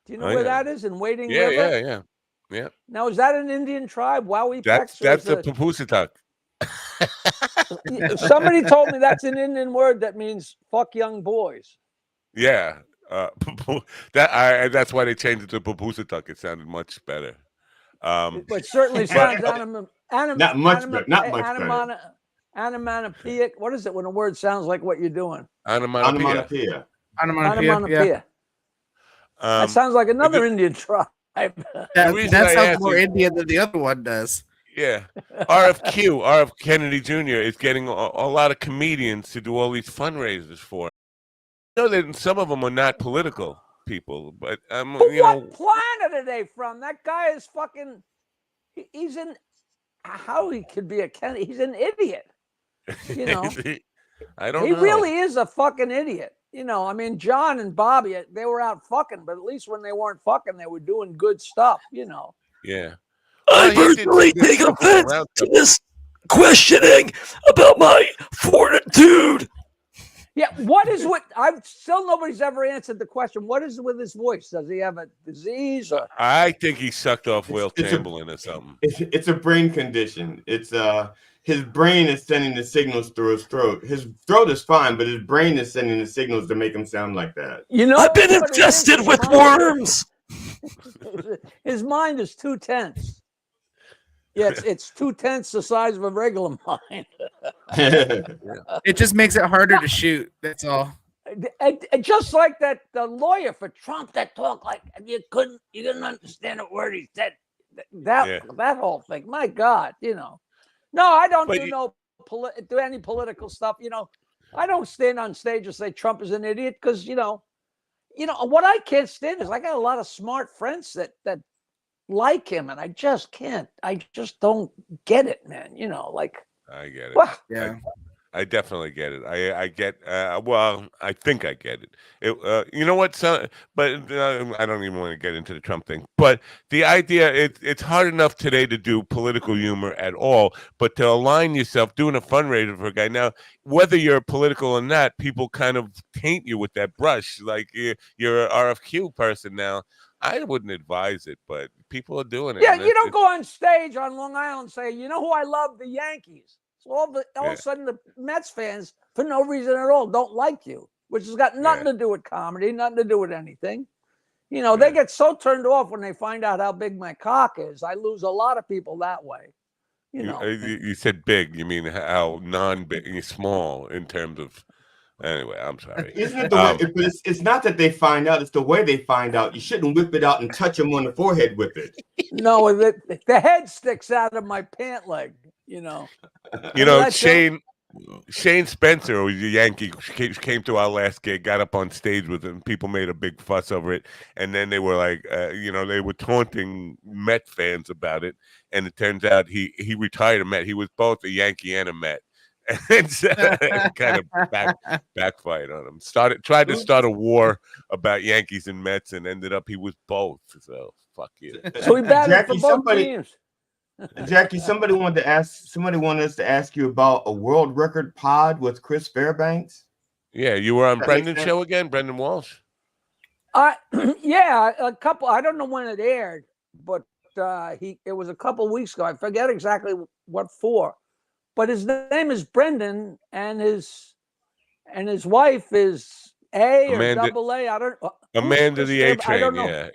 Do you know where that is in Wading River? Yeah. Now, is that an Indian tribe, Wowie Pecs? That's the Papoosatuck. Somebody told me that's an Indian word that means fuck young boys. Yeah. That's why they changed it to Papoosatuck. It sounded much better. But certainly sounds not much better. Onomatopoeic. What is it when a word sounds like what you're doing? Onomatopoeia. That sounds like another Indian tribe. That sounds more Indian than the other one does. Yeah. RF Kennedy Jr. is getting a lot of comedians to do all these fundraisers for. I know that some of them are not political people, but what planet are they from? That guy is fucking. He's in. How he could be a Kennedy? He's an idiot. You know. I don't know. He really is a fucking idiot. You know, I mean, John and Bobby, they were out fucking, but at least when they weren't fucking, they were doing good stuff. You know. Yeah. I personally take offense to this questioning about my fortitude. Yeah, what is with? I've still nobody's ever answered the question. What is with his voice? Does he have a disease? Or I think he sucked off Will Chamberlain or something. It's a brain condition. It's his brain is sending the signals through his throat. His throat is fine, but his brain is sending the signals to make him sound like that. You know, I've been infested with worms. His mind is too tense. Yeah, it's 2/10 the size of a regular mind. It just makes it harder to shoot. That's all. And just like that lawyer for Trump that talked like you didn't understand a word he said. That whole thing. My God, you know. No, I don't do any political stuff. You know, I don't stand on stage and say Trump is an idiot because you know what I can't stand is I got a lot of smart friends that like him, and I just can't. I just don't get it, man. You know, like I get it. Well, yeah, I definitely get it. I get. Well, I think I get it. You know what? But I don't even want to get into the Trump thing. But the idea, it's hard enough today to do political humor at all. But to align yourself doing a fundraiser for a guy now, whether you're political or not, people kind of taint you with that brush. Like you're an RFQ person now. I wouldn't advise it, but people are doing it. Yeah, you don't go on stage on Long Island and say, you know who I love? The Yankees. So all of a sudden the Mets fans, for no reason at all, don't like you, which has got nothing to do with comedy, nothing to do with anything. You know, they get so turned off when they find out how big my cock is. I lose a lot of people that way. You know, you said big. You mean how non-big, small in terms of. Anyway, I'm sorry. Isn't it the way? It's not that they find out; it's the way they find out. You shouldn't whip it out and touch them on the forehead with it. No, the head sticks out of my pant leg. You know. You know, Shane Spencer, who was a Yankee, came to our last gig, got up on stage with him. People made a big fuss over it, and then they were like, they were taunting Met fans about it. And it turns out he retired a Met. He was both a Yankee and a Met. and kind of backfired on him. Tried to start a war about Yankees and Mets, and ended up he was both. So fuck you. So he batted for both teams. Jackie, somebody wanted us to ask you about a world record pod with Chris Fairbanks. Yeah, you were on Brendan's show again, Brendan Walsh. Yeah, a couple. I don't know when it aired, but it was a couple weeks ago. I forget exactly what for, but his name is Brendan, and his wife is Amanda, or double A. I don't. Amanda the A Train. I don't know. Yeah.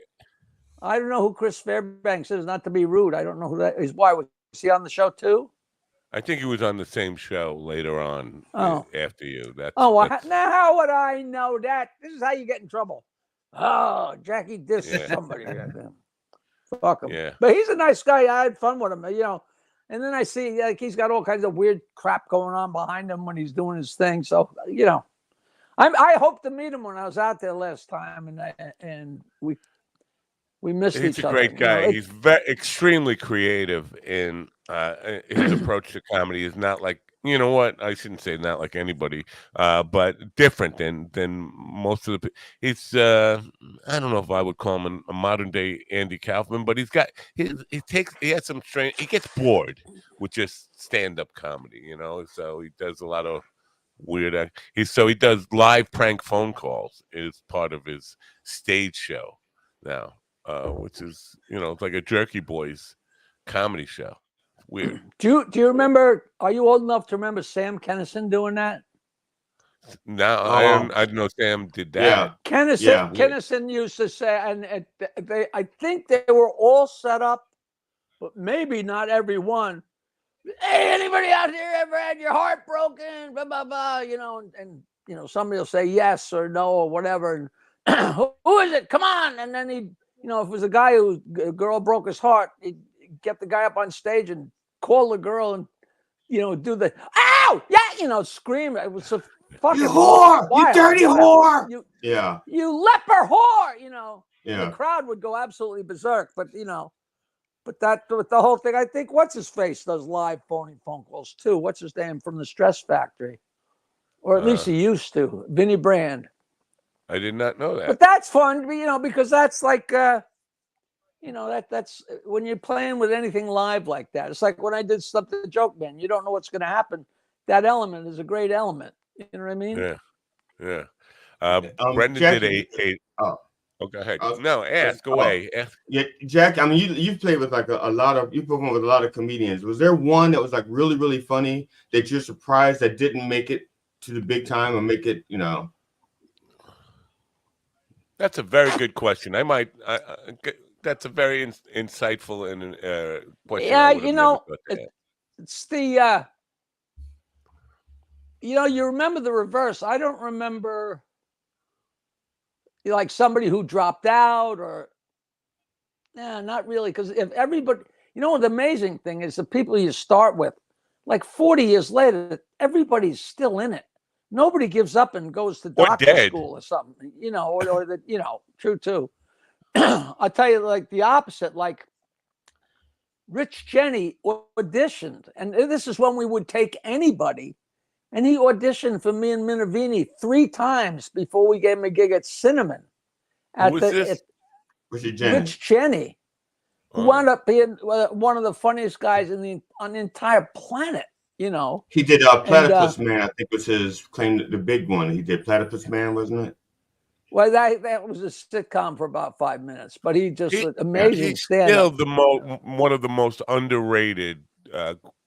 I don't know who Chris Fairbanks is. Not to be rude, I don't know who that is. Why was he on the show too? I think he was on the same show later on after you. That's now how would I know that? This is how you get in trouble. Oh, Jackie dissed somebody. Fuck him. Yeah. But he's a nice guy. I had fun with him, And then I see he's got all kinds of weird crap going on behind him when he's doing his thing. So I hope to meet him when I was out there last time, and we missed each other. He's a great guy. He's extremely creative in his approach to comedy. Is not like, you know what? I shouldn't say not like anybody, but different than most of the. He's I don't know if I would call him a modern day Andy Kaufman, but he has some strange. He gets bored with just stand up comedy, So he does a lot of weird. He does live prank phone calls as part of his stage show now. Which is, it's like a Jerky Boys comedy show. Weird. Do you remember? Are you old enough to remember Sam Kinison doing that? No, I didn't know Sam did that. Yeah. Kinison used to say, and I think they were all set up, but maybe not every one. Hey, anybody out there ever had your heart broken? Blah blah blah. And somebody will say yes or no or whatever. And who is it? Come on! And then he'd. If it was a guy a girl broke his heart, he'd get the guy up on stage and call the girl and, do the, ow, yeah, scream. It was a fucking you whore, wild, you dirty whore. You leper whore, Yeah. The crowd would go absolutely berserk, but, but that, with the whole thing, I think, what's his face does live phony phone calls too. What's his name from the Stress Factory? Or at least he used to, Vinny Brand. I did not know that. But that's fun, because that's like, that's when you're playing with anything live like that. It's like when I did stuff to the Joke Man. You don't know what's going to happen. That element is a great element. You know what I mean? Yeah. Brendan Jackie, did Oh, go ahead. No, ask away. Yeah, Jack. I mean, you've played with like a lot of. You performed with a lot of comedians. Was there one that was like really, really funny that you're surprised that didn't make it to the big time or make it? That's a very good question. That's a very insightful and question. Yeah, it's the you remember the reverse. I don't remember like somebody who dropped out or not really, because if everybody, the amazing thing is the people you start with, like 40 years later, everybody's still in it. Nobody gives up and goes to doctor school or something, or that, true too. I'll tell you, like the opposite, like Rich Jenney auditioned, and this is when we would take anybody, and he auditioned for me and Minervini 3 times before we gave him a gig at Cinnamon. Rich Jenney, who wound up being one of the funniest guys on the entire planet. He did Platypus Man. I think was his claim, the big one. He did Platypus Man, wasn't it? Well, that was a sitcom for about 5 minutes, but he just amazing stand-up. Still one of the most underrated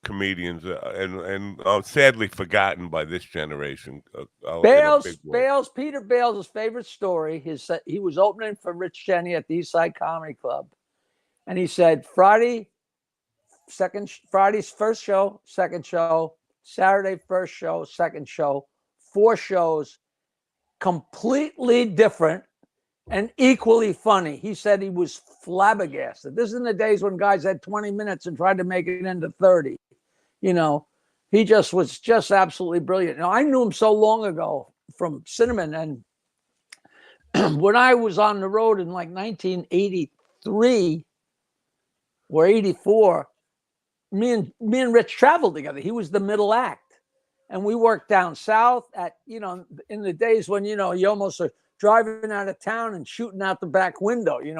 comedians, and sadly forgotten by this generation. Peter Bales' favorite story. He was opening for Rich Jenney at the East Side Comedy Club, and he said Friday's first show, second show, Saturday first show, second show, 4 shows, completely different and equally funny. He said he was flabbergasted. This is in the days when guys had 20 minutes and tried to make it into 30. He just was absolutely brilliant. Now, I knew him so long ago from Cinnamon, and when I was on the road in like 1983 or 84, me and Rich traveled together. He was the middle act. And we worked down south at, in the days when, you almost are driving out of town and shooting out the back window. It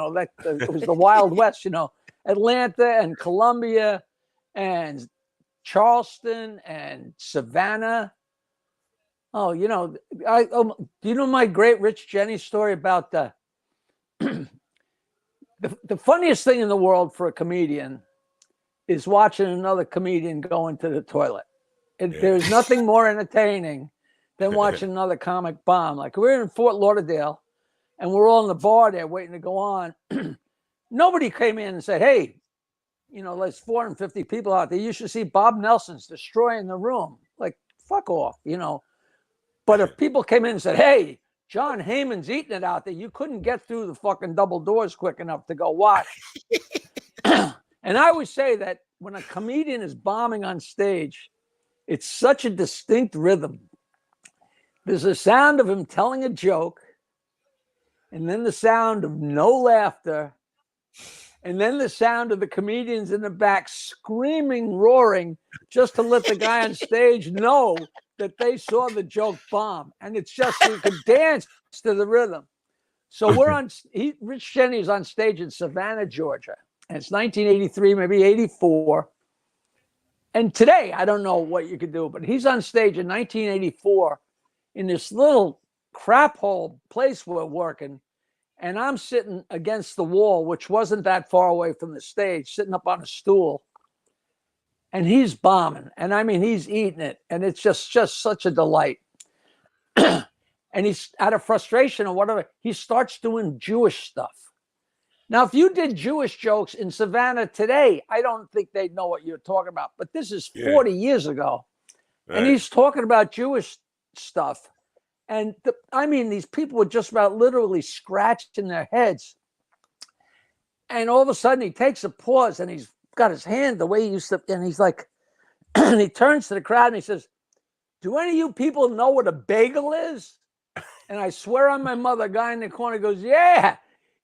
was the Wild West, Atlanta and Columbia and Charleston and Savannah. Oh, do you know my great Rich Jenny story about the funniest thing in the world for a comedian is watching another comedian go into the toilet. There's nothing more entertaining than watching another comic bomb. Like we're in Fort Lauderdale and we're all in the bar there waiting to go on. Nobody came in and said, hey, there's 450 people out there. You should see Bob Nelson's destroying the room. Like, fuck off, But if people came in and said, hey, John Heyman's eating it out there, you couldn't get through the fucking double doors quick enough to go watch. And I always say that when a comedian is bombing on stage, it's such a distinct rhythm. There's a sound of him telling a joke, and then the sound of no laughter, and then the sound of the comedians in the back screaming, roaring, just to let the guy on stage know that they saw the joke bomb. And it's just so you can dance to the rhythm. So Rich Jenny is on stage in Savannah, Georgia. And it's 1983, maybe 84. And today, I don't know what you could do, but he's on stage in 1984 in this little crap hole place we're working. And I'm sitting against the wall, which wasn't that far away from the stage, sitting up on a stool. And he's bombing. And I mean, he's eating it. And it's just such a delight. And he's out of frustration or whatever, he starts doing Jewish stuff. Now, if you did Jewish jokes in Savannah today, I don't think they'd know what you're talking about. But this is 40 years ago. Right. And he's talking about Jewish stuff. And these people were just about literally scratching their heads. And all of a sudden he takes a pause and he's got his hand the way he used to. And he's like, and he turns to the crowd and he says, do any of you people know what a bagel is? And I swear on my mother, a guy in the corner goes, yeah,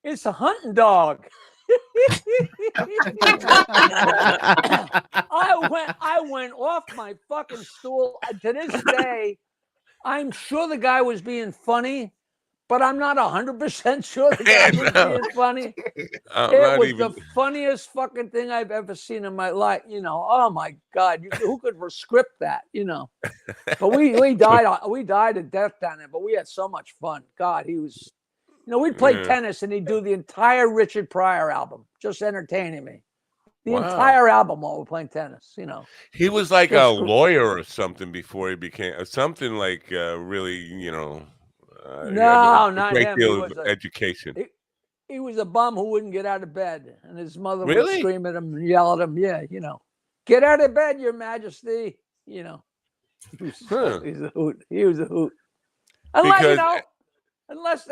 it's a hunting dog. I went off my fucking stool. To this day, I'm sure the guy was being funny, but I'm not 100% sure the guy was being funny. It was the funniest fucking thing I've ever seen in my life. Oh my God, who could script that? But we died of death down there, but we had so much fun. God, he was. We'd play tennis and he'd do the entire Richard Pryor album, just entertaining me. The entire album while we're playing tennis, He was like a lawyer or something before he became something like really, no, not him. Deal of education. He was a bum who wouldn't get out of bed. And his mother would scream at him and yell at him. Yeah, get out of bed, Your Majesty. He was a hoot. He was a hoot. Unless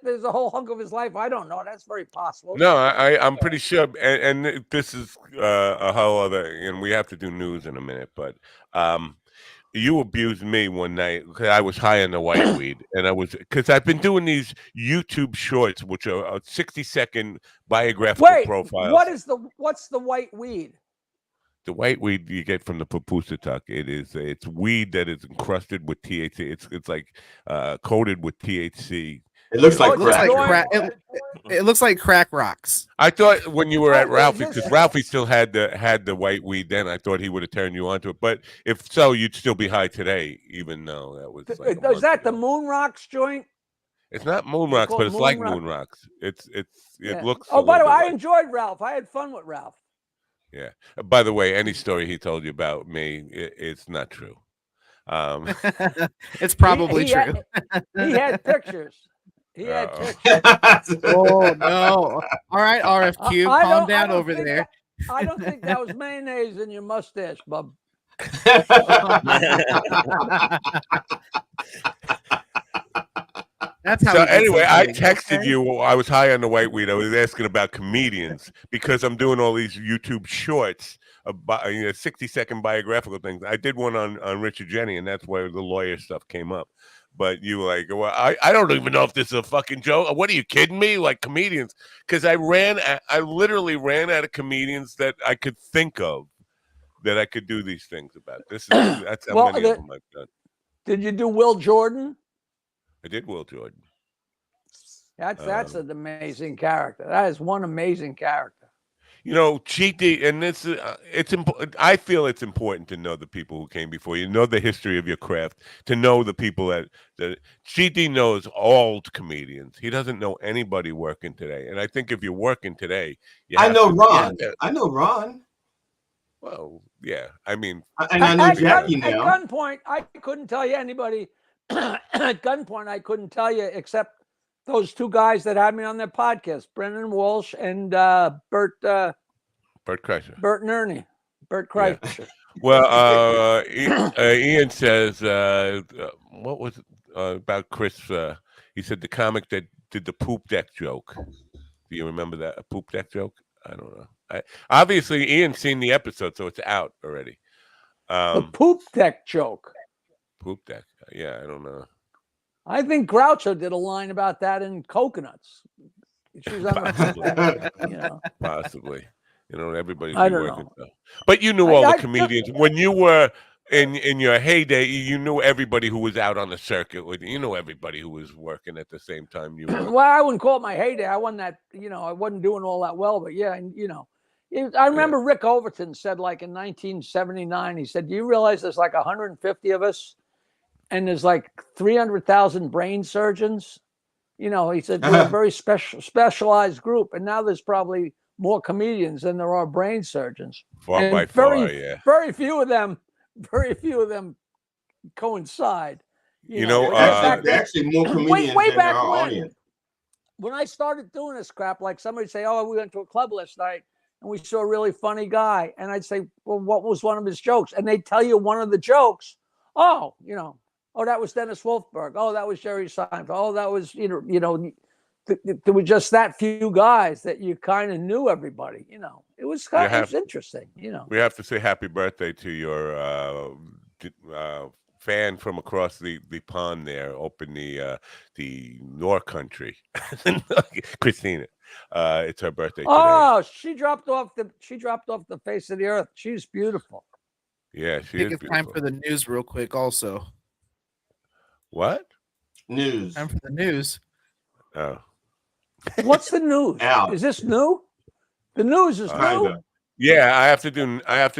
there's a whole hunk of his life, I don't know. That's very possible. No, I'm pretty sure. And this is a whole other, and we have to do news in a minute. But you abused me one night because I was high on the white weed, and because I've been doing these YouTube shorts, which are 60-second biographical profiles. What's the white weed? The white weed you get from the Papusatuk, it's weed that is encrusted with THC. It's like coated with THC. It looks like crack. It looks like crack rocks. I thought when you were at Ralphie, because Ralphie still had the white weed then, I thought he would have turned you onto it. But if so, you'd still be high today, even though that was. Is that the Moon Rocks joint? It's not Moon Rocks, but it's like Moon Rocks. It looks. Oh, by the way, I enjoyed Ralph. I had fun with Ralph. Yeah. By the way, any story he told you about me, it's not true. It's probably true. He had pictures. He had pictures. Oh no! All right, RFQ, calm down over there. I don't think that was mayonnaise in your mustache, bub. That's how. So anyway, I texted you. I was high on the white weed. I was asking about comedians because I'm doing all these YouTube shorts about 60-second biographical things. I did one on Richard Jenny, and that's where the lawyer stuff came up. But you were like, well, I don't even know if this is a fucking joke. What are you kidding me? Like comedians, because I literally ran out of comedians that I could think of. that I could do these things about. That's how many of them I've done. Did you do Will Jordan? I did Will Jordan. That's an amazing character. That is one amazing character. You know, GD, and it's important. I feel it's important to know the people who came before you, know the history of your craft, to know the people that GD knows all comedians. He doesn't know anybody working today, and I think if you're working today, I know Ron. I know Ron. Well, yeah. I mean, and I know Jackie now. At gunpoint, I couldn't tell you anybody. At gunpoint, I couldn't tell you except those two guys that had me on their podcast, Brendan Walsh and Bert Kreischer. Bert and Ernie. Bert Kreischer. Yeah. Well, Ian says, what was it about Chris? He said the comic that did the poop deck joke. Do you remember that? A poop deck joke? I don't know. Obviously, Ian's seen the episode, so it's out already. The poop deck joke. Poop deck. Yeah, I don't know. I think Groucho did a line about that in Coconuts. Possibly. You know, everybody's I don't working. know. But you knew all the comedians. When you were in your heyday, you knew everybody who was out on the circuit. You knew everybody who was working at the same time you were. Well, I wouldn't call it my heyday. I wasn't that, I wasn't doing all that well. But yeah, I remember Rick Overton said, like in 1979, he said, "Do you realize there's like 150 of us? And there's like 300,000 brain surgeons." He said we're a very specialized group, and now there's probably more comedians than there are brain surgeons. Very few of them coincide. Actually more comedians way than back our when, audience. When I started doing this crap, like somebody say, "Oh, we went to a club last night and we saw a really funny guy," and I'd say, "Well, what was one of his jokes?" And they'd tell you one of the jokes. Oh, that was Dennis Wolfberg. Oh, that was Jerry Seinfeld. Oh, that was, there were just that few guys that you kind of knew everybody. It was kind of interesting. We have to say happy birthday to your fan from across the pond there, up in the North Country, Christina. It's her birthday today. Oh, she dropped off the face of the earth. She's beautiful. Yeah, she is beautiful. Time for the news real quick also. What? News. Time for the news. Oh. What's the news? Is this new? The news is new. Yeah, I have to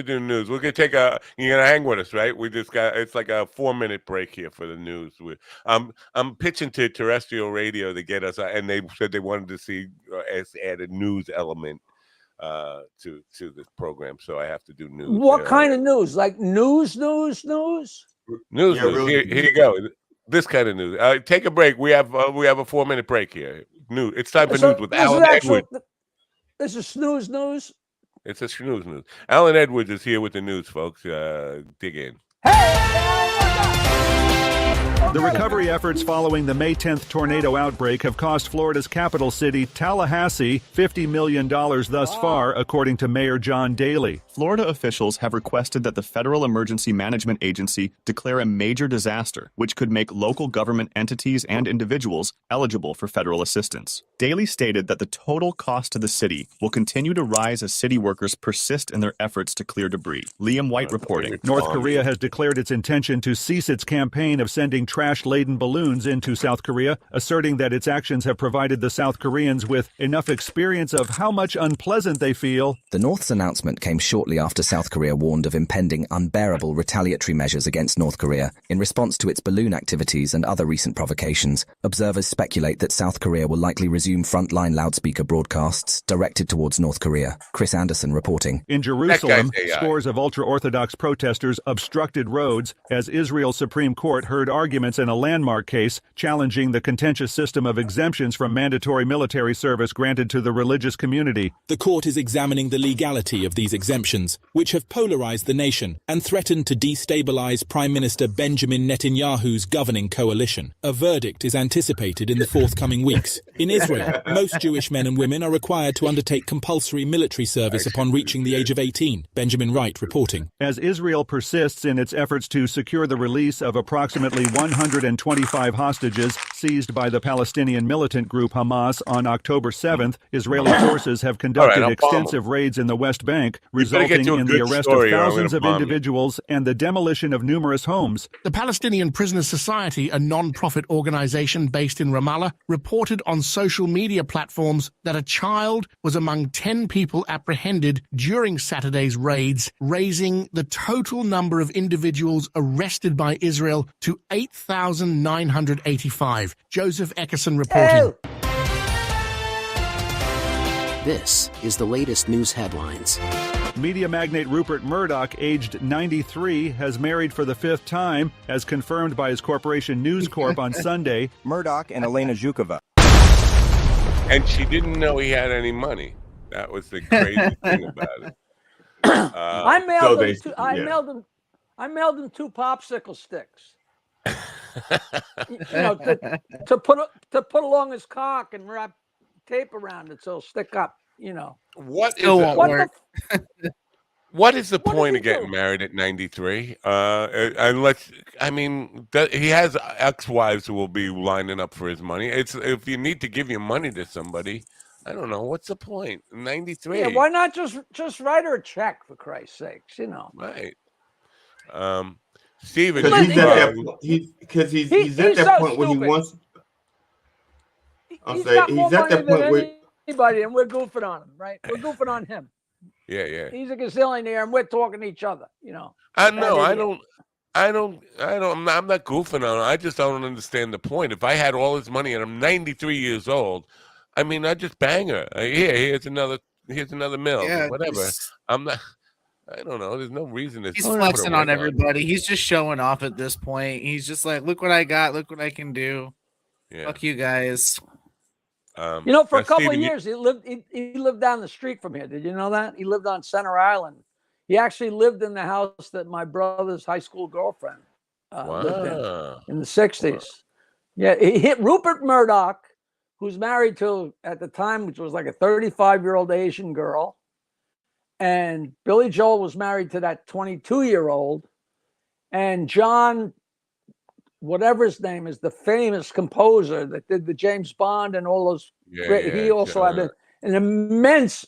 do news. We're gonna you're gonna hang with us, right? It's like a 4-minute break here for the news. I'm pitching to terrestrial radio to get us, and they said they wanted to see us add a news element to this program, so I have to do news. What kind of news? Like news? News. Here you go. This kind of news. Take a break. We have a 4-minute break here. News. It's time for news with Alan Edwards. This is snooze news. It's a snooze news. Alan Edwards is here with the news, folks. Dig in. The recovery efforts following the May 10th tornado outbreak have cost Florida's capital city, Tallahassee, $50 million thus far, according to Mayor John Daley. Florida officials have requested that the Federal Emergency Management Agency declare a major disaster, which could make local government entities and individuals eligible for federal assistance. Daley stated that the total cost to the city will continue to rise as city workers persist in their efforts to clear debris. Liam White reporting. North Korea has declared its intention to cease its campaign of sending trash-laden balloons into South Korea, asserting that its actions have provided the South Koreans with enough experience of how much unpleasant they feel. The North's announcement came shortly after South Korea warned of impending unbearable retaliatory measures against North Korea in response to its balloon activities and other recent provocations. Observers speculate that South Korea will likely resume frontline loudspeaker broadcasts directed towards North Korea. Chris Anderson reporting. In Jerusalem, scores of ultra-Orthodox protesters obstructed roads as Israel's Supreme Court heard arguments in a landmark case challenging the contentious system of exemptions from mandatory military service granted to the religious community. The court is examining the legality of these exemptions, which have polarized the nation and threatened to destabilize Prime Minister Benjamin Netanyahu's governing coalition. A verdict is anticipated in the forthcoming weeks. In Israel, most Jewish men and women are required to undertake compulsory military service upon reaching the age of 18. Benjamin Wright reporting. As Israel persists in its efforts to secure the release of approximately 100 125 hostages seized by the Palestinian militant group Hamas on October 7th, Israeli forces have conducted I'll bomb extensive raids in the West Bank, We better get resulting to a in the good arrest story of or I'm thousands gonna of bomb you. individuals and the demolition of numerous homes. The Palestinian Prisoners Society, a non-profit organization based in Ramallah, reported on social media platforms that a child was among 10 people apprehended during Saturday's raids, raising the total number of individuals arrested by Israel to 8,985. Joseph Eckerson reporting. This is the latest news headlines. Media magnate Rupert Murdoch, aged 93, has married for the 5th time, as confirmed by his corporation News Corp on Sunday. Murdoch and Elena Zhukova. And she didn't know he had any money. That was the crazy thing about it. I mailed him. I mailed him 2 popsicle sticks. To put along his cock and wrap tape around it so it'll stick up. What is the point of getting married at 93? Unless, he has ex-wives who will be lining up for his money. It's if you need to give your money to somebody, I don't know what's the point. 93. Yeah, why not just write her a check, for Christ's sakes? Right. Steven, because he's at that point where he wants. He's at that point where anybody, and we're goofing on him, right? We're goofing on him. Yeah. He's a gazillionaire, and we're talking to each other. I know. I'm not goofing on him. I just don't understand the point. If I had all his money and I'm 93 years old, I'd just bang her. Here's another mill. Yeah, whatever. I'm not. I don't know. There's no reason to. He's flexing on everybody. He's just showing off at this point. He's just like, look what I got. Look what I can do. Yeah. Fuck you guys. For a couple of years, he lived down the street from here. Did you know that? He lived on Center Island. He actually lived in the house that my brother's high school girlfriend lived in the 60s. Yeah, he hit Rupert Murdoch, who's married to, at the time, which was like a 35-year-old Asian girl. And Billy Joel was married to that 22-year-old. And John, whatever his name is, the famous composer that did the James Bond and all those. He also had an immense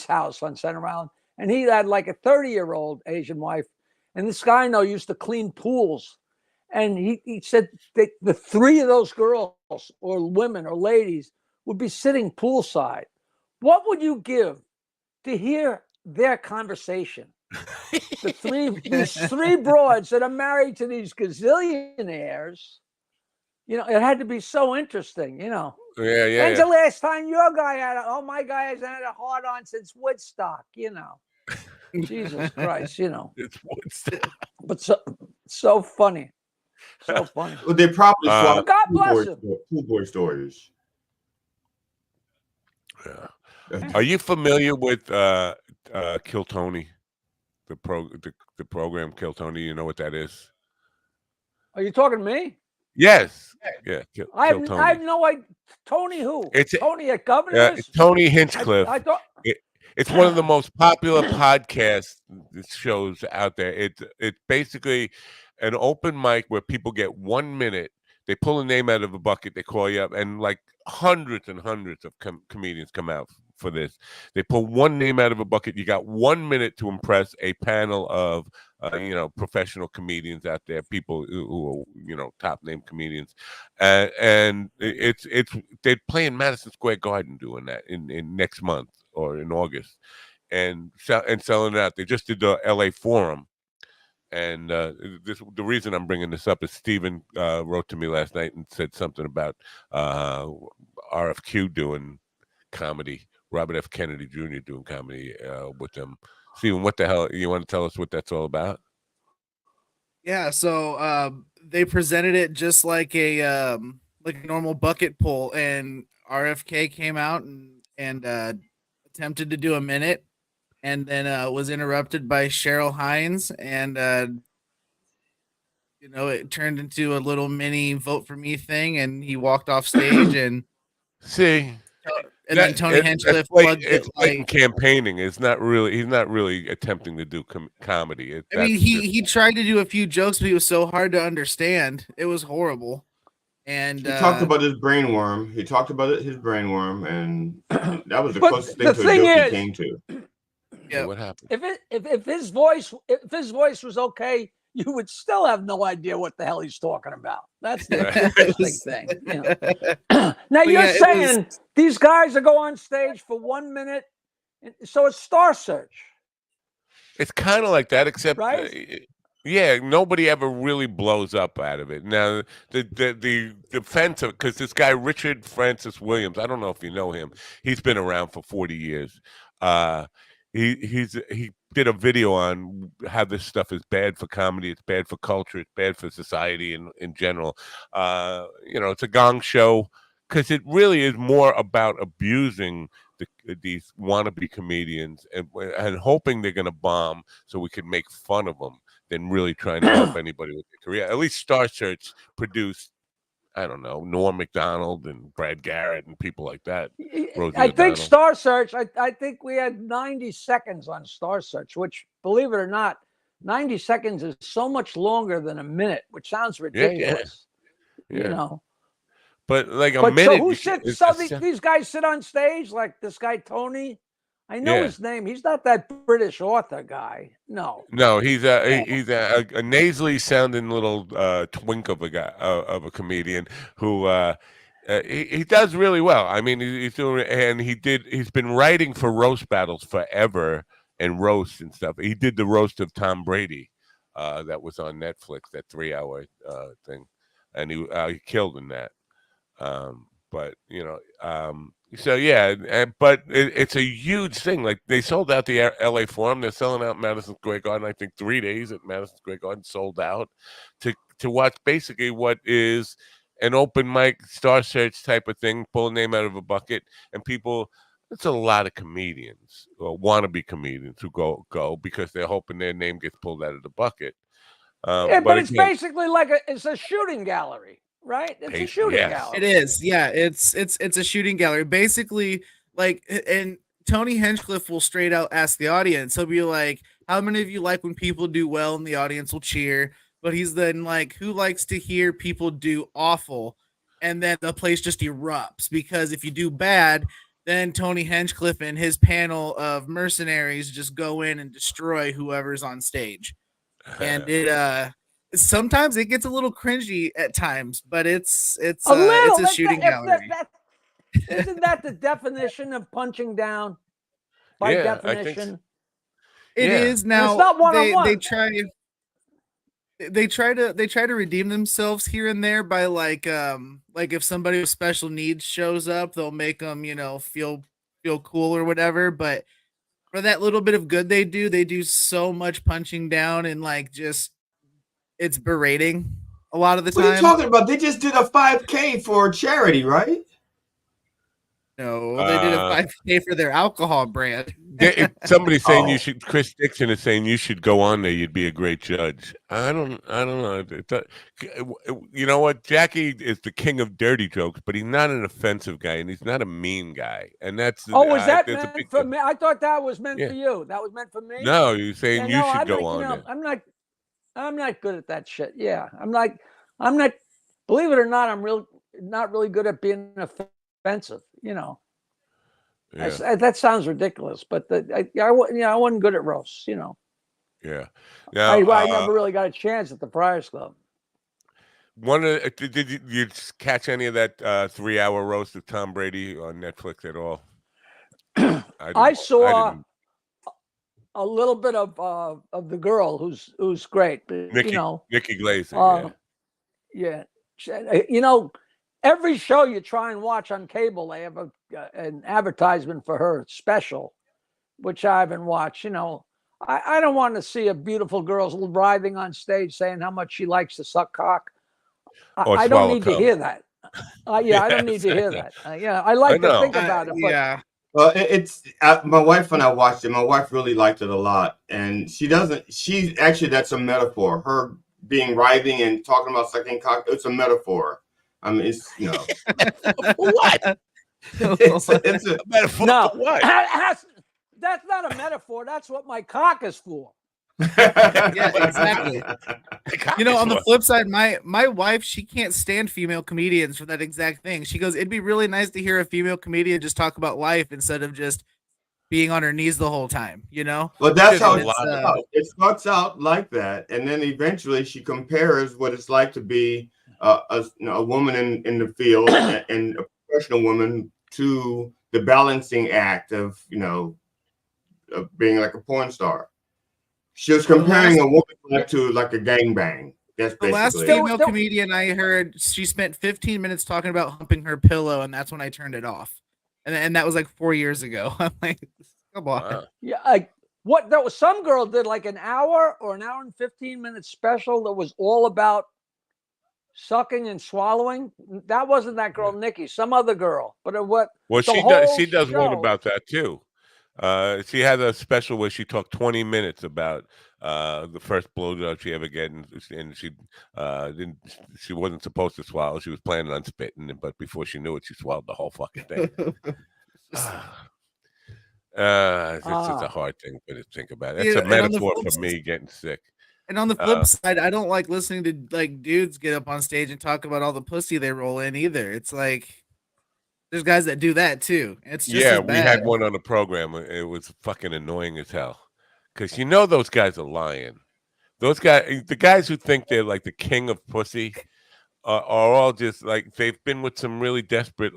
house on Center Island. And he had like a 30-year-old Asian wife. And this guy used to clean pools. And he said that the 3 of those girls or women or ladies would be sitting poolside. What would you give to hear their conversation? These 3 broads that are married to these gazillionaires. It had to be so interesting, Yeah. When's the last time your guy my guy hasn't had a hard on since Woodstock, Jesus Christ, It's Woodstock. But so funny. So funny. Well, they probably saw God bless him. Pool boy stories. Yeah. Are you familiar with Kill Tony? The program Kill Tony, you know what that is? Are you talking to me? Yes. Yeah. I have no idea. Tony who? Tony at Governor's? It's Tony Hinchcliffe. I thought it's one of the most popular podcast shows out there. It's basically an open mic where people get 1 minute. They pull a name out of a bucket. They call you up, and like hundreds and hundreds of comedians come out for this. They pull one name out of a bucket. You got 1 minute to impress a panel of professional comedians out there, people who are top name comedians, and they play in Madison Square Garden doing that in next month or in August, and selling it out. They just did the LA Forum. And the reason I'm bringing this up is Steven wrote to me last night and said something about RFQ doing comedy, Robert F. Kennedy Jr. doing comedy with them. Steven, what the hell? You want to tell us what that's all about? Yeah, so they presented it just like a normal bucket pull, and RFK came out and attempted to do a minute. And then was interrupted by Cheryl Hines, and it turned into a little mini vote for me thing, and he walked off stage and and then Tony Hinchcliffe plugged it it's blatant campaigning. It's not really. He's not really attempting to do comedy. I mean, he tried to do a few jokes, but he was so hard to understand. It was horrible. And he talked about his brainworm. He talked about his brainworm, and that was the closest thing to a joke he came to. Yeah. What happened? If his voice was okay, you would still have no idea what the hell he's talking about. That's the interesting thing. You know? Now you're saying these guys are go on stage for 1 minute, so it's Star Search. It's kind of like that, except right? Yeah, nobody ever really blows up out of it. Now, the defense of, because this guy Richard Francis Williams, I don't know if you know him. He's been around for 40 years. He did a video on how this stuff is bad for comedy, it's bad for culture, it's bad for society in general. It's a gong show because it really is more about abusing these wannabe comedians and hoping they're going to bomb so we can make fun of them than really trying to help anybody with their career. At least Star Search produced, I don't know, Norm Macdonald and Brad Garrett and people like that. I think Star Search, I think we had 90 seconds on Star Search, which, believe it or not, 90 seconds is so much longer than a minute, which sounds ridiculous. Yeah. You know. But like a minute. So who sits? So these guys sit on stage, like this guy Tony. I know his name. He's not that British author guy. No. No, he's a nasally sounding little twink of a guy of a comedian who he does really well. I mean, he's doing, and he's been writing for roast battles forever and roasts and stuff. He did the roast of Tom Brady that was on Netflix, that 3-hour thing, and he killed in that. But so yeah, but it's a huge thing. Like they sold out the LA Forum, they're selling out Madison Square Garden. I think 3 days at Madison Square Garden sold out to watch basically what is an open mic Star Search type of thing. Pull a name out of a bucket, and people. It's a lot of comedians or wannabe comedians who go because they're hoping their name gets pulled out of the bucket. But it's basically like it's a shooting gallery. Right? It's a shooting gallery. It is. Yeah, it's a shooting gallery. Basically, like, and Tony Hinchcliffe will straight out ask the audience. He'll be like, how many of you like when people do well and the audience will cheer? But he's then like, who likes to hear people do awful? And then the place just erupts because if you do bad, then Tony Hinchcliffe and his panel of mercenaries just go in and destroy whoever's on stage. And it sometimes it gets a little cringy at times, but it's a shooting gallery. Isn't that the definition of punching down? By definition, it is now. It's not one-on-one. They try to redeem themselves here and there by like if somebody with special needs shows up, they'll make them feel cool or whatever. But for that little bit of good they do so much punching down and like just. It's berating a lot of the time. What are you talking about? They just did a 5K for charity, right? No, they did a 5K for their alcohol brand. Somebody's saying you should. Chris Dixon is saying you should go on there. You'd be a great judge. I don't know. You know what? Jackie is the king of dirty jokes, but he's not an offensive guy, and he's not a mean guy. And that's. Was that meant for me? I thought that was meant for you. That was meant for me. No, you're saying you should go on there. I'm not good at that shit. Yeah, I'm not. Believe it or not, I'm not really good at being offensive. Yeah. That sounds ridiculous, but I wasn't good at roasts. Yeah. Now, I never really got a chance at the Friars Club. Did you catch any of that 3-hour roast of Tom Brady on Netflix at all? I saw a little bit of the girl who's great, but, Nikki Glaser. Yeah. Every show you try and watch on cable, they have an advertisement for her special, which I haven't watched. I don't want to see a beautiful girl writhing on stage saying how much she likes to suck cock. I don't need to hear that. I don't need to hear that. I like to think about it. But, well, it's my wife and I watched it. My wife really liked it a lot, and that's a metaphor. Her being writhing and talking about sucking cock, it's a metaphor. I mean, it's what? It's a metaphor No, for what? that's not a metaphor. That's what my cock is for. Yeah, exactly. You know, on the flip side, my wife, she can't stand female comedians for that exact thing. She goes, it'd be really nice to hear a female comedian just talk about life instead of just being on her knees the whole time, you know? Well, that's how it starts out like that, and then eventually she compares what it's like to be a woman in the field and a professional woman to the balancing act of of being like a porn star. She was comparing a woman's life to like a gangbang. That's The last basically female comedian I heard, she spent 15 minutes talking about humping her pillow, and that's when I turned it off. And that was like 4 years ago. I'm like, come on. Yeah, what there was some girl did like an hour or an hour and 15-minute special that was all about sucking and swallowing. That wasn't that girl Nikki, some other girl. But what? Well, she does one show, about that too. She had a special where she talked 20 minutes about the first blowjob she ever get, and she she wasn't supposed to swallow. She was planning on spitting, but before she knew it, she swallowed the whole fucking thing. It's just a hard thing to think about. It's a metaphor for me getting sick. And on the flip side, I don't like listening to like dudes get up on stage and talk about all the pussy they roll in either. It's like there's guys that do that too. It's just as bad. We had one on the program. It was fucking annoying as hell because those guys are lying. Those guys, the guys who think they're like the king of pussy, are all just like they've been with some really desperate,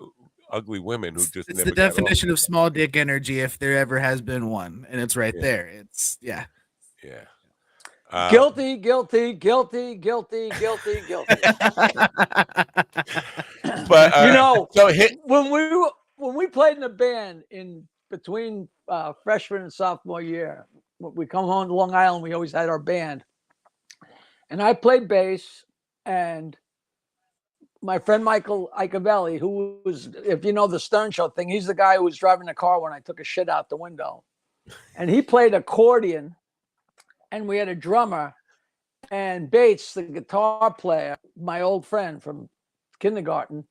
ugly women who just it's never the definition of small dick energy if there ever has been one, and it's right there. It's yeah. Guilty, guilty, guilty, guilty, guilty, guilty. But when we played in a band in between freshman and sophomore year, when we come home to Long Island, we always had our band, and I played bass, and my friend Michael Icavelli, who was, if you know the Stern Show thing, he's the guy who was driving the car when I took a shit out the window, and he played accordion. And we had a drummer, and Bates, the guitar player, my old friend from kindergarten,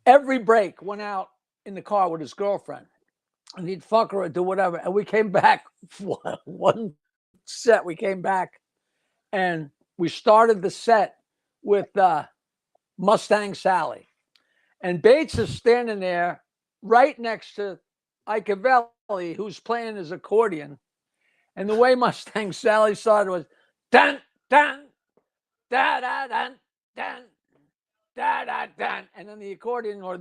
every break went out in the car with his girlfriend, and he'd fuck her or do whatever. And we came back, one set, we came back, and we started the set with Mustang Sally. And Bates is standing there right next to Icavelli, who's playing his accordion. And the way Mustang Sally started was dun dun da da dun dun da da dun, and then the accordion goes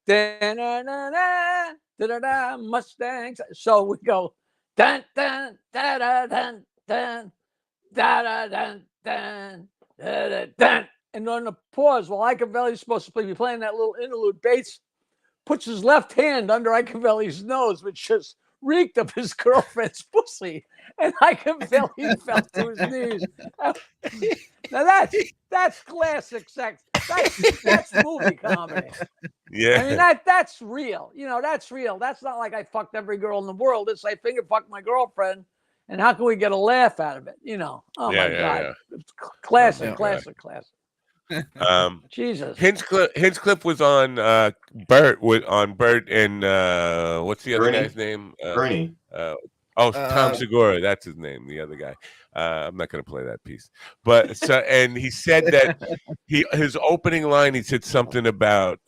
da da da da da da Mustangs. So we go dun dun da da dun dun da da dun dun da da dun, and on the pause while Icavelli's supposed to be playing that little interlude, Bates puts his left hand under Icavelli's nose, which just reeked of his girlfriend's pussy, and Icavelli fell to his knees. Now that's classic sex. That's movie comedy. Yeah, I mean that's real. That's real. That's not like I fucked every girl in the world. It's I finger fucked my girlfriend, and how can we get a laugh out of it? Oh my god, yeah. It's classic, Oh, classic. Jesus. Hinchcliffe was on Bert and what's the other guy's name? Bernie. Tom Segura, that's his name. The other guy. I'm not going to play that piece, but and he said that his opening line, he said something about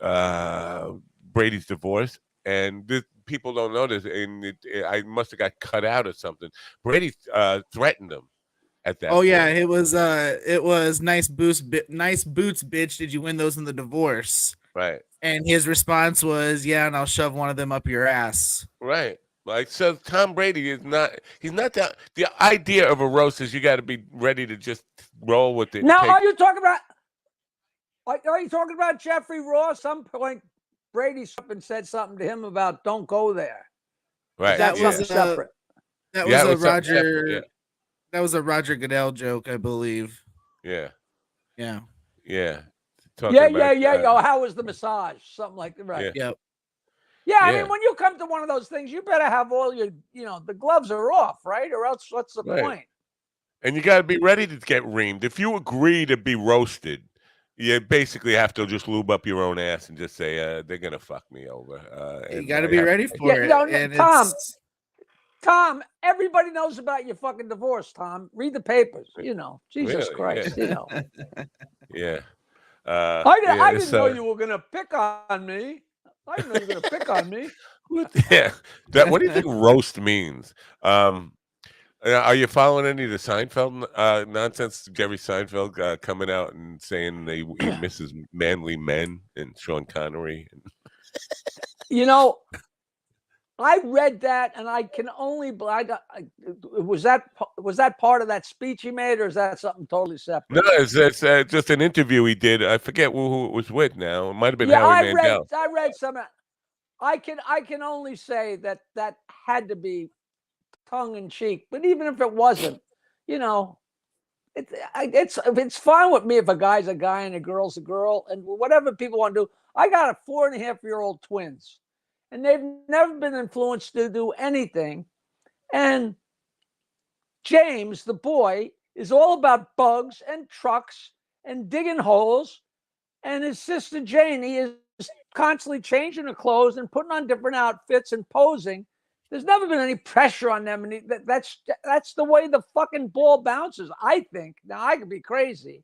Brady's divorce, and people don't know this, and I must have got cut out or something. Brady threatened him. At that point. Yeah, it was nice boots, bitch. Did you win those in the divorce? Right. And his response was, yeah, and I'll shove one of them up your ass. Right. Like, so Tom Brady he's not that. The idea of a roast is you got to be ready to just roll with it. Now, are you talking about Jeffrey Ross? Some point Brady said something to him about don't go there. Right. That was separate. That was a Roger. Yeah. That was a Roger Goodell joke, I believe. Yeah. Yeah. Yeah. Oh, how was the massage? Something like that. Right. Yeah. Yeah, I mean, when you come to one of those things, you better have all your, the gloves are off, right? Or else what's the point? And you got to be ready to get reamed. If you agree to be roasted, You basically have to just lube up your own ass and just say they're gonna fuck me over. You And got to I be have ready to- for it. No, And Tom. it's- Tom, everybody knows about your fucking divorce, Tom. Read the papers, Jesus Really? Christ, Yeah. Yeah. I didn't know so- you were going to pick on me. I didn't know you were going to pick on me. Yeah. What do you think roast means? Are you following any of the Seinfeld nonsense? Jerry Seinfeld coming out and saying he misses manly men and Sean Connery. I read that, and I can only. Was that part of that speech he made, or is that something totally separate? No, it's just an interview he did. I forget who it was with now. It might have been Howie Mandel. I read some. I can only say that had to be tongue in cheek, but even if it wasn't, it's fine with me if a guy's a guy and a girl's a girl, and whatever people want to do. I got a 4.5-year-old twins, and they've never been influenced to do anything. And James, the boy, is all about bugs and trucks and digging holes. And his sister Janie is constantly changing her clothes and putting on different outfits and posing. There's never been any pressure on them, and that's the way the fucking ball bounces. I think. Now I could be crazy,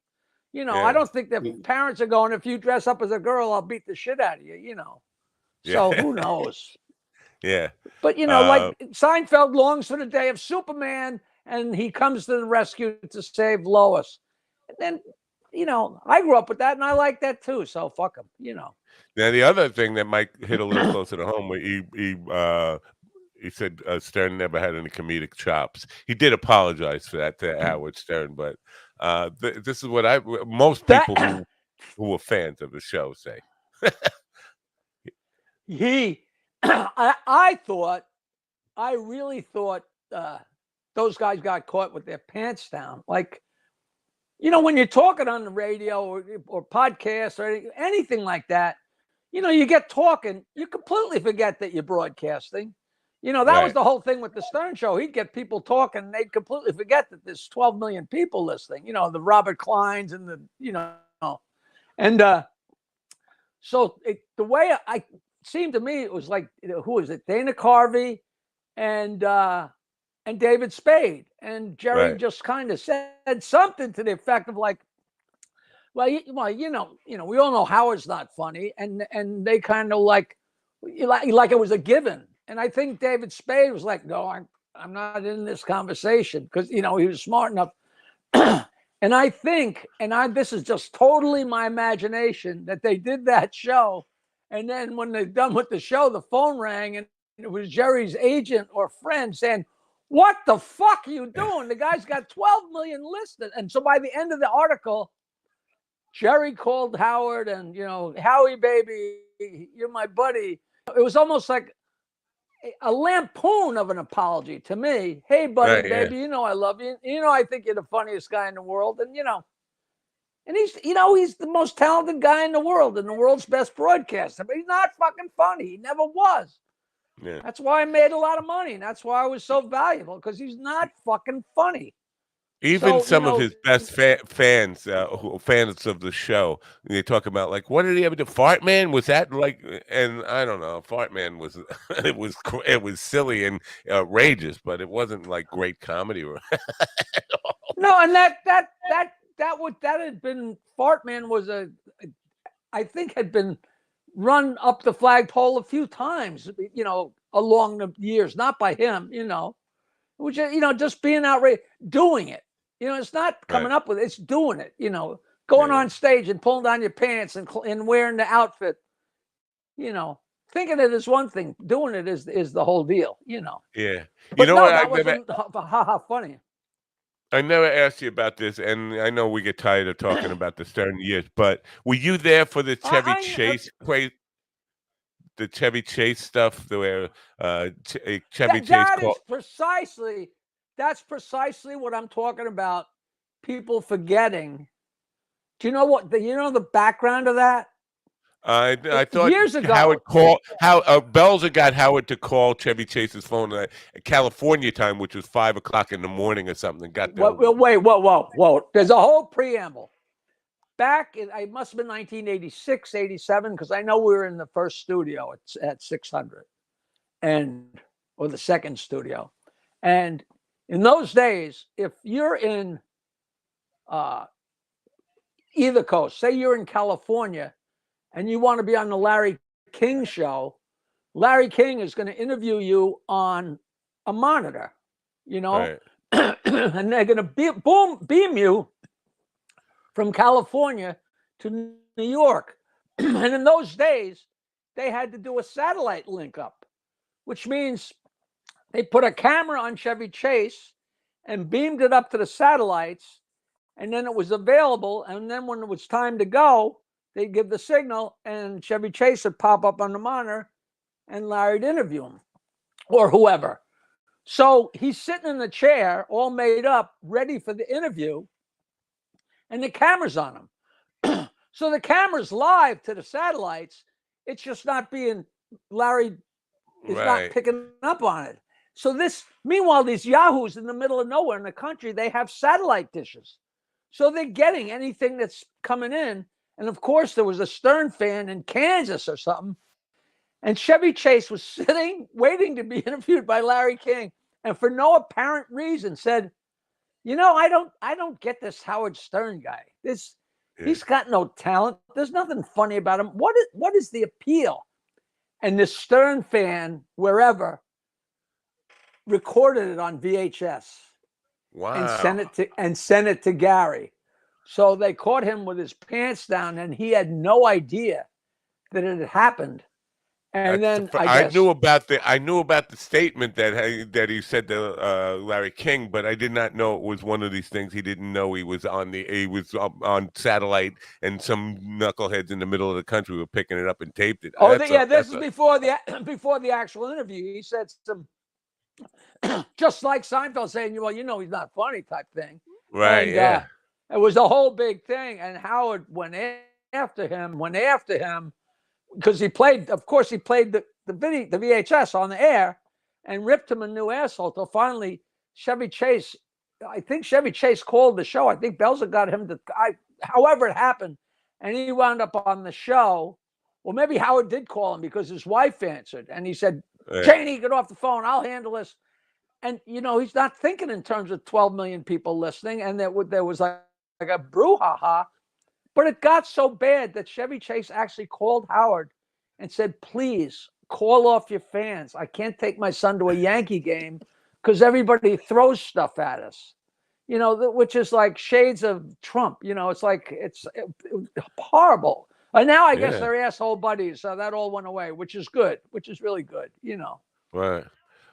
I don't think that parents are going, if you dress up as a girl, I'll beat the shit out of you. So who knows? Yeah. But like Seinfeld longs for the day of Superman, and he comes to the rescue to save Lois. And then, I grew up with that, and I like that too. So fuck him. Now the other thing that might hit a little closer to home, he said Stern never had any comedic chops. He did apologize for that to Howard Stern, but this is what most people who are fans of the show say. I really thought those guys got caught with their pants down. Like, when you're talking on the radio or podcast or anything like that, you get talking, you completely forget that you're broadcasting. That was the whole thing with the Stern Show. He'd get people talking, and they'd completely forget that there's 12 million people listening. The Robert Kleins and so the way I seemed to me, it was like, who is it? Dana Carvey and David Spade, and Jerry just kind of said something to the effect of like, well, we all know Howard's not funny, and they kind of like it was a given. And I think David Spade was like, no, I'm not in this conversation, because he was smart enough. And I think, this is just totally my imagination, that they did that show, and then when they're done with the show, the phone rang, and it was Jerry's agent or friend saying, what the fuck are you doing? The guy's got 12 million listed. And so by the end of the article, Jerry called Howard and, Howie, baby, you're my buddy. It was almost like a lampoon of an apology to me. Hey, buddy, baby, I love you. I think you're the funniest guy in the world. And, and he's the most talented guy in the world and the world's best broadcaster, but he's not fucking funny. He never was. Yeah. That's why I made a lot of money. And that's why I was so valuable, because he's not fucking funny. Even some of his best fans, fans of the show, they talk about, like, what did he ever do? Fart Man? Was that like? And I don't know. Fart Man was it was silly and outrageous, but it wasn't like great comedy. No, and that had been, Fart Man was I think had been run up the flagpole a few times, along the years, not by him, which, just being outrageous, doing it. It's not coming up with it, it's doing it, going on stage and pulling down your pants and wearing the outfit, thinking it is one thing, doing it is the whole deal, Yeah. But that wasn't funny. I never asked you about this, and I know we get tired of talking about the Stern years, but were you there for the Chevy Chase the Chevy Chase stuff, where Chevy Chase called? That's precisely what I'm talking about. People forgetting. Do you know the background of that? I thought years ago, Howard Belzer got Howard to call Chevy Chase's phone at California time, which was 5 o'clock in the morning or something. Wait, whoa. There's a whole preamble. back in, it must have been 1986, 87, because I know we were in the first studio at 600 or the second studio. And in those days, if you're in either coast, say you're in California and you want to be on the Larry King show, Larry King is going to interview you on a monitor, Right. and they're going to beam you from California to New York. And in those days, they had to do a satellite link up, which means they put a camera on Chevy Chase and beamed it up to the satellites, and then it was available. And then when it was time to go, they'd give the signal, and Chevy Chase would pop up on the monitor, and Larry'd interview him or whoever. So he's sitting in the chair, all made up, ready for the interview, and the camera's on him. So the camera's live to the satellites. It's just not being, Larry is not picking up on it. So meanwhile, these yahoos in the middle of nowhere in the country, they have satellite dishes. So they're getting anything that's coming in. And of course, there was a Stern fan in Kansas or something. And Chevy Chase was sitting, waiting to be interviewed by Larry King. And for no apparent reason said, I don't get this Howard Stern guy. He's got no talent. There's nothing funny about him. What is the appeal? And this Stern fan, wherever, recorded it on VHS. Wow. And sent it to Gary. So they caught him with his pants down, and he had no idea that it had happened. And then I knew about the statement that he said to Larry King, but I did not know it was one of these things. He didn't know he was on satellite, and some knuckleheads in the middle of the country were picking it up and taped it. This is before the actual interview. He said some just like Seinfeld saying, well, he's not funny type thing. Right. And, it was a whole big thing, and Howard went after him because he played the VHS on the air and ripped him a new asshole till finally Chevy Chase called the show. I think Belzer got him however it happened, and he wound up on the show. Well, maybe Howard did call him because his wife answered, and he said, Cheney, get off the phone. I'll handle this. And, he's not thinking in terms of 12 million people listening, and there was like a brouhaha. But it got so bad that Chevy Chase actually called Howard and said, please call off your fans. I can't take my son to a Yankee game because everybody throws stuff at us, which is like shades of Trump. It's like, it's horrible. And now I guess they're asshole buddies. So that all went away, which is good, which is really good, Right.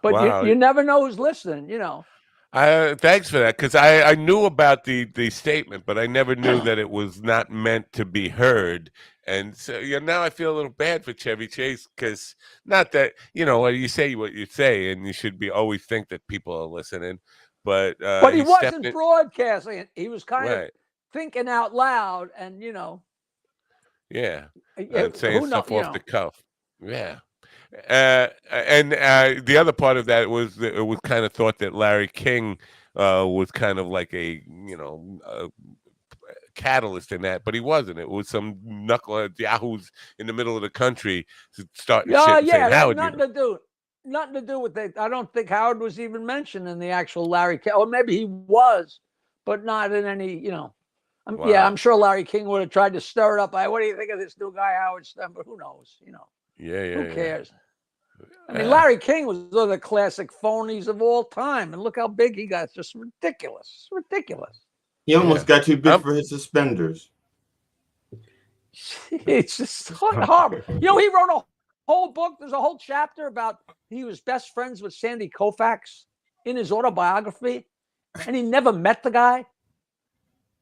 But wow. you never know who's listening, Thanks for that, because I knew about the statement, but I never knew that it was not meant to be heard. And so now I feel a little bad for Chevy Chase, because not that you say what you say, and you should always think that people are listening, but he wasn't broadcasting. He was kind of thinking out loud, and saying stuff off the cuff. Yeah. And the other part of that was it was kind of thought that Larry King was kind of like a catalyst in that, but he wasn't. It was some knucklehead yahoos in the middle of the country starting shit and saying, Howard, nothing to do with that. I don't think Howard was even mentioned in the actual Larry King, or maybe he was, but not in any. I'm sure Larry King would have tried to stir it up. What do you think of this new guy, Howard Stern? But who knows? Who cares? I mean, Larry King was one of the classic phonies of all time, and look how big he got. It's just ridiculous. It's ridiculous. He almost got too big for his suspenders. It's just horrible. He wrote a whole book. There's a whole chapter about he was best friends with Sandy Koufax in his autobiography, and he never met the guy.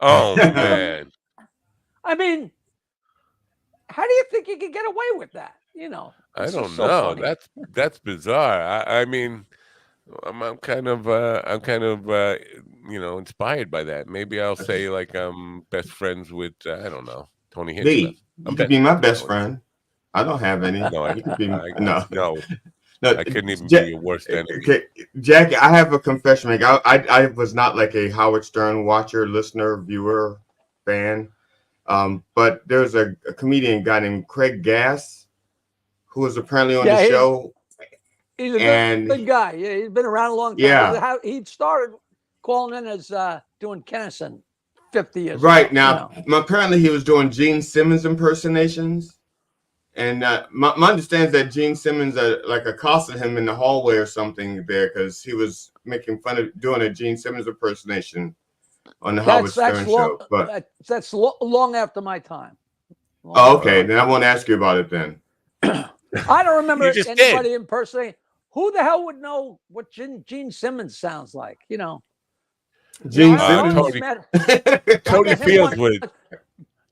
Oh, man. I mean, how do you think you could get away with that? I don't know. That's bizarre. I mean, I'm kind of inspired by that. Maybe I'll say like I'm best friends with I don't know, Tony Hinchcliffe. You could be my best friend. I don't have any. No, you could be no. I couldn't even be your worst enemy. Okay, Jackie, I have a confession to make. I was not like a Howard Stern watcher, listener, viewer, fan. But there's a comedian guy named Craig Gass who was apparently on the show. He's a good guy. Yeah, he's been around a long time. Yeah. He started calling in as doing Kennison 50 years Right ago. now, apparently he was doing Gene Simmons impersonations. And my understanding is that Gene Simmons accosted him in the hallway or something there because he was making fun of doing a Gene Simmons impersonation on the Howard Stern show. But that's long after my time. Okay, then I won't ask you about it then. I don't remember anybody impersonating. Who the hell would know what Gene Simmons sounds like? Gene Simmons. Tony Fields would.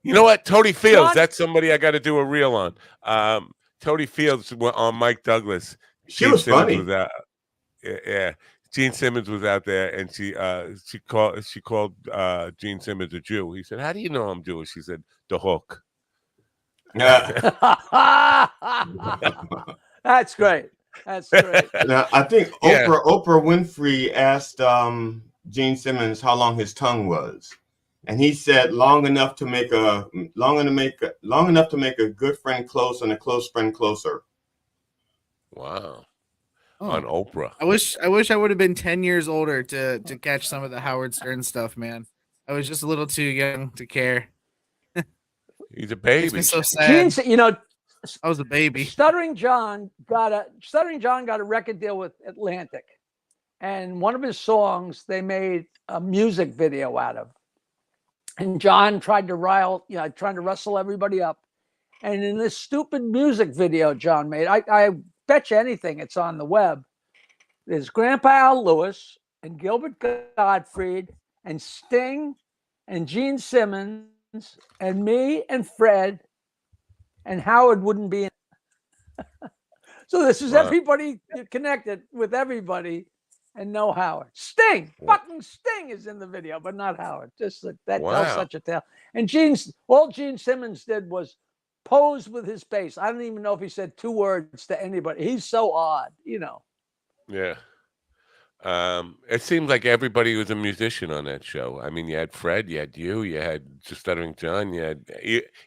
You know what? Tony Fields. That's somebody I got to do a reel on. Tony Fields on Mike Douglas. She was funny. Yeah. Gene Simmons was out there, and she called Gene Simmons a Jew. He said, "How do you know I'm Jewish?" She said, "The hook." That's great. That's great. Now, I think Oprah Winfrey asked Gene Simmons how long his tongue was, and he said long enough to make a good friend close and a close friend closer. Wow. On Oprah. I wish I would have been 10 years older to catch some of the Howard Stern stuff, man. I was just a little too young to care. He's a baby. Makes me so sad. Gene, I was a baby. Stuttering John got a record deal with Atlantic, and one of his songs they made a music video out of. And John tried to rustle everybody up. And in this stupid music video John made, I bet you anything it's on the web. There's Grandpa Al Lewis and Gilbert Gottfried and Sting and Gene Simmons and me and Fred, and Howard wouldn't be in. So this is everybody connected with everybody and no Howard. Fucking Sting is in the video, but not Howard. Just that tells such a tale. And all Gene Simmons did was pose with his bass. I don't even know if he said 2 words to anybody. He's so odd, Yeah. It seems like everybody was a musician on that show. I mean, you had Fred, you had just Stuttering John,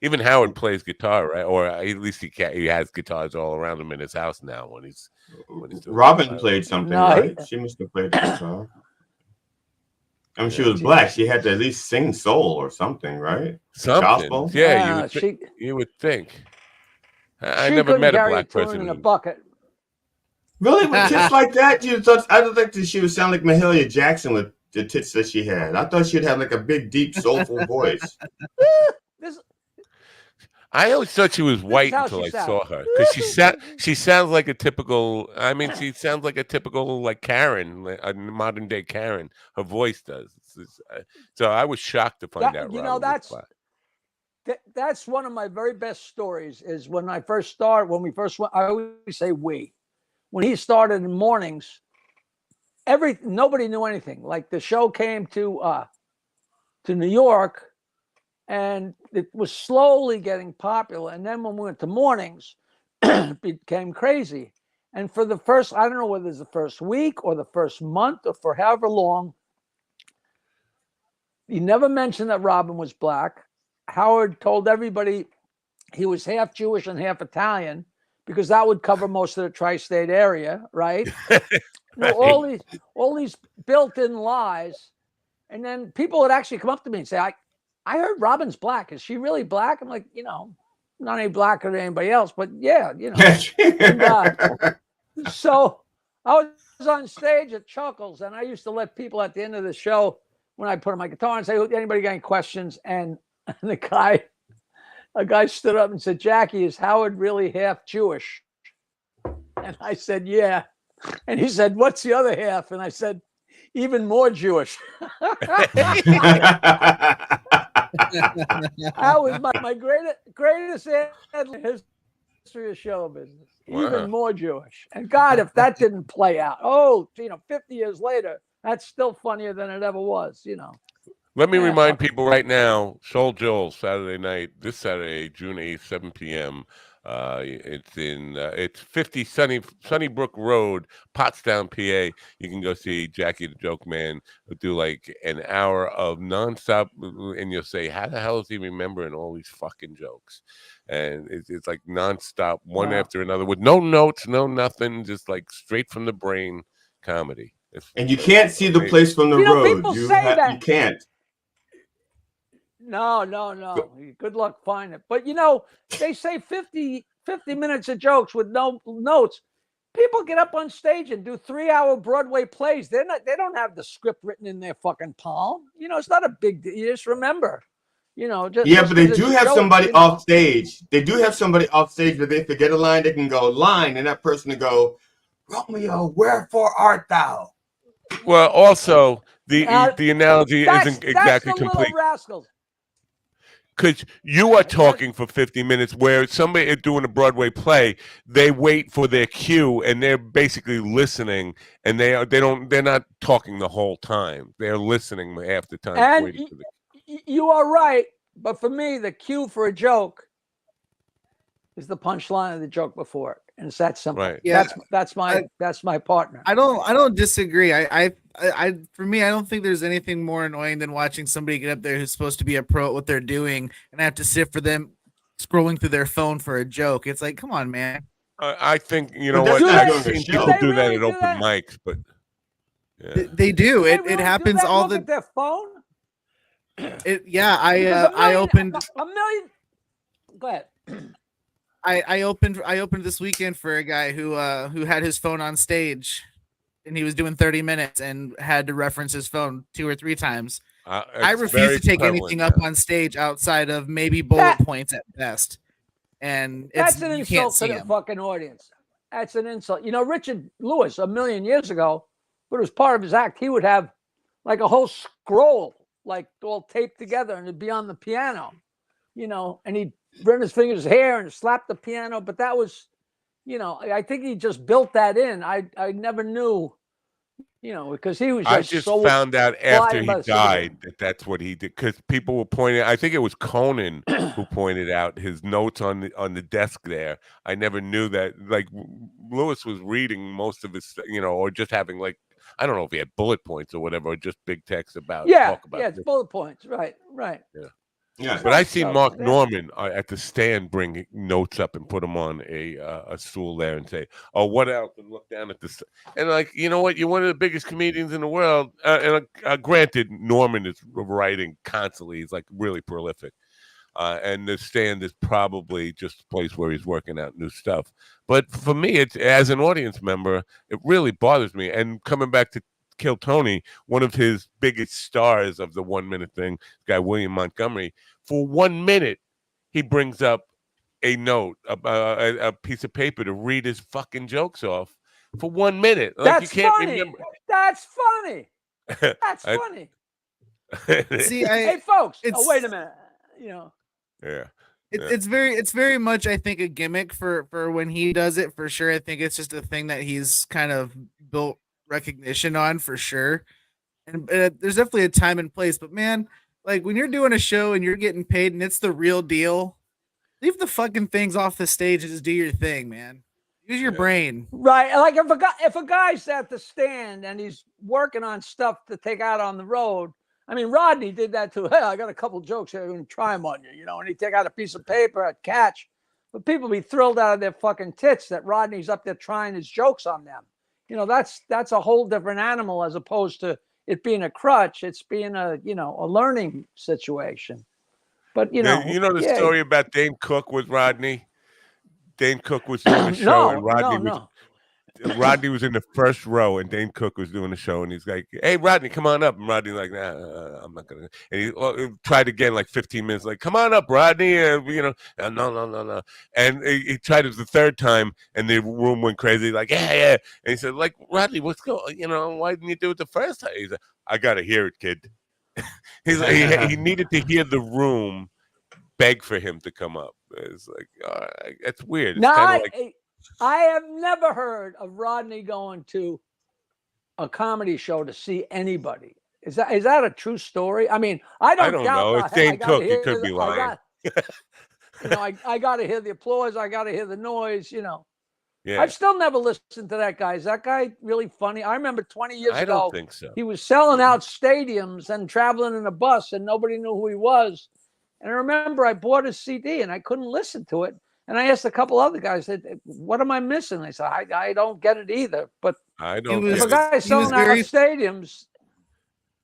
even Howard plays guitar, right? Or at least he has guitars all around him in his house now when he's doing Robin played something, right? She must have played the guitar. I mean, she was black. She had to at least sing soul or something, right? Something. Gospel. Yeah, you would think. I never met a black person in a bucket. Really, with tits like that? I don't think that she would sound like Mahalia Jackson with the tits that she had. I thought she'd have like a big, deep, soulful voice. I always thought she was white until I saw her because she sounds like a typical. I mean, she sounds like a typical like Karen, a modern day Karen. Her voice does. So I was shocked to find out. That's one of my very best stories. Is when we first went. I always say we. When he started in mornings, nobody knew anything. Like the show came to New York, and it was slowly getting popular. And then when we went to mornings, it became crazy. And for the first, I don't know whether it's the first week or the first month or for however long, he never mentioned that Robin was black. Howard told everybody he was half Jewish and half Italian, because that would cover most of the tri-state area, right? All these built-in lies. And then people would actually come up to me and say, I heard Robin's black. Is she really black? I'm like, not any blacker than anybody else, but yeah, And, so I was on stage at Chuckles, and I used to let people at the end of the show, when I put on my guitar, and say, anybody got any questions? And a guy stood up and said, Jackie, is Howard really half Jewish? And I said, yeah. And he said, what's the other half? And I said, even more Jewish. That was my greatest ad in the history of show business. Wow. Even more Jewish. And God, if that didn't play out, 50 years later, that's still funnier than it ever was, Let me remind people right now, Soul Joel, Saturday night, this Saturday, June 8th, 7 p.m. It's 50 Sunnybrook Road, Pottstown, PA. You can go see Jackie the Joke Man do like an hour of nonstop, and you'll say, how the hell is he remembering all these fucking jokes? And it's like nonstop, one after another, with no notes, no nothing, just like straight from the brain comedy. And you can't see the place from the road. People say that. You can't. No. Good luck finding it. But they say 50 minutes of jokes with no notes. People get up on stage and do 3-hour Broadway plays. They don't have the script written in their fucking palm. It's not a big deal. You just remember. But they do have somebody off stage. They do have somebody off stage that they forget a line, they can go line, and that person to go, Romeo, wherefore art thou? Well, also the analogy isn't exactly complete. Because you are talking for 50 minutes, where somebody is doing a Broadway play, they wait for their cue and they're basically listening, and they're not talking the whole time. They're listening half the time. And you are right, but for me, the cue for a joke is the punchline of the joke before it, and it's that simple. Right. Yeah, that's my partner. I don't disagree. For me, I don't think there's anything more annoying than watching somebody get up there who's supposed to be a pro at what they're doing and have to sit for them scrolling through their phone for a joke. It's like, come on, man. I think what I've seen people do that at open mics, but they do. It happens all the. Look at their phone. I opened a million. Go ahead. I opened this weekend for a guy who had his phone on stage, and he was doing 30 minutes and had to reference his phone 2 or 3 times. I refuse to take anything up on stage outside of maybe bullet points at best. And that's an insult to the fucking audience. That's an insult. Richard Lewis, a million years ago, but it was part of his act. He would have like a whole scroll, like all taped together, and it'd be on the piano, and he'd run his fingers hair and slap the piano. But that was, I think he just built that in. I never knew, because he was just I just so found out after he died that that's what he did, because people were pointing. I think it was Conan who pointed out his notes on the desk there. I never knew that. Like Lewis was reading most of his, or just having like, I don't know if he had bullet points or whatever, or just big text about. It's bullet points. Right. Yeah. But I see Mark Norman at the stand bring notes up and put them on a stool there and say, "Oh, what else?" And look down at this. And like, you know what? You're one of the biggest comedians in the world. Granted, Norman is writing constantly. He's like really prolific. And the stand is probably just a place where he's working out new stuff. But for me, it's as an audience member, it really bothers me. And coming back to Kill Tony, one of his biggest stars of the 1 minute thing, guy William Montgomery, for 1 minute, he brings up a note, a piece of paper to read his fucking jokes off for 1 minute. Like, That's you can't funny. remember. That's funny. That's funny. See, hey, folks. Wait a minute. Yeah. It's very much, I think, a gimmick for when he does it, for sure. I think it's just a thing that he's kind of built recognition on, for sure. And there's definitely a time and place, but man, like when you're doing a show and you're getting paid and it's the real deal, leave the fucking things off the stage and just do your thing, man. Use your brain. Right. Like if a guy's at the stand and he's working on stuff to take out on the road, I mean, Rodney did that too. Hey, I got a couple jokes here. I'm going to try them on you, and he'd take out a piece of paper, a catch. But people be thrilled out of their fucking tits that Rodney's up there trying his jokes on them. That's a whole different animal as opposed to it being a crutch. It's being a learning situation. But the story about Dane Cook with Rodney. Dane Cook was doing a show, and Rodney was in the first row, and Dane Cook was doing the show, and he's like, "Hey, Rodney, come on up." And Rodney's like, "Nah, I'm not gonna." And he tried again, like 15 minutes, like, "Come on up, Rodney," no. And he tried it the third time, and the room went crazy, like, "Yeah." And he said, "Like, Rodney, what's going? Why didn't you do it the first time?" He's like, "I gotta hear it, kid." He's like, he needed to hear the room beg for him to come up. It's like, it's weird. It's I have never heard of Rodney going to a comedy show to see anybody. Is that a true story? I mean, I don't doubt. know. It's Dane Cook. He could be lying. I got to hear the applause. I got to hear the noise. Yeah. I've still never listened to that guy. Is that guy really funny? I remember 20 years ago. I don't think so. He was selling out stadiums and traveling in a bus, and nobody knew who he was. And I remember I bought his CD, and I couldn't listen to it. And I asked a couple other guys, what am I missing? They said, I don't get it either. But I don't. If a guy's selling out stadiums.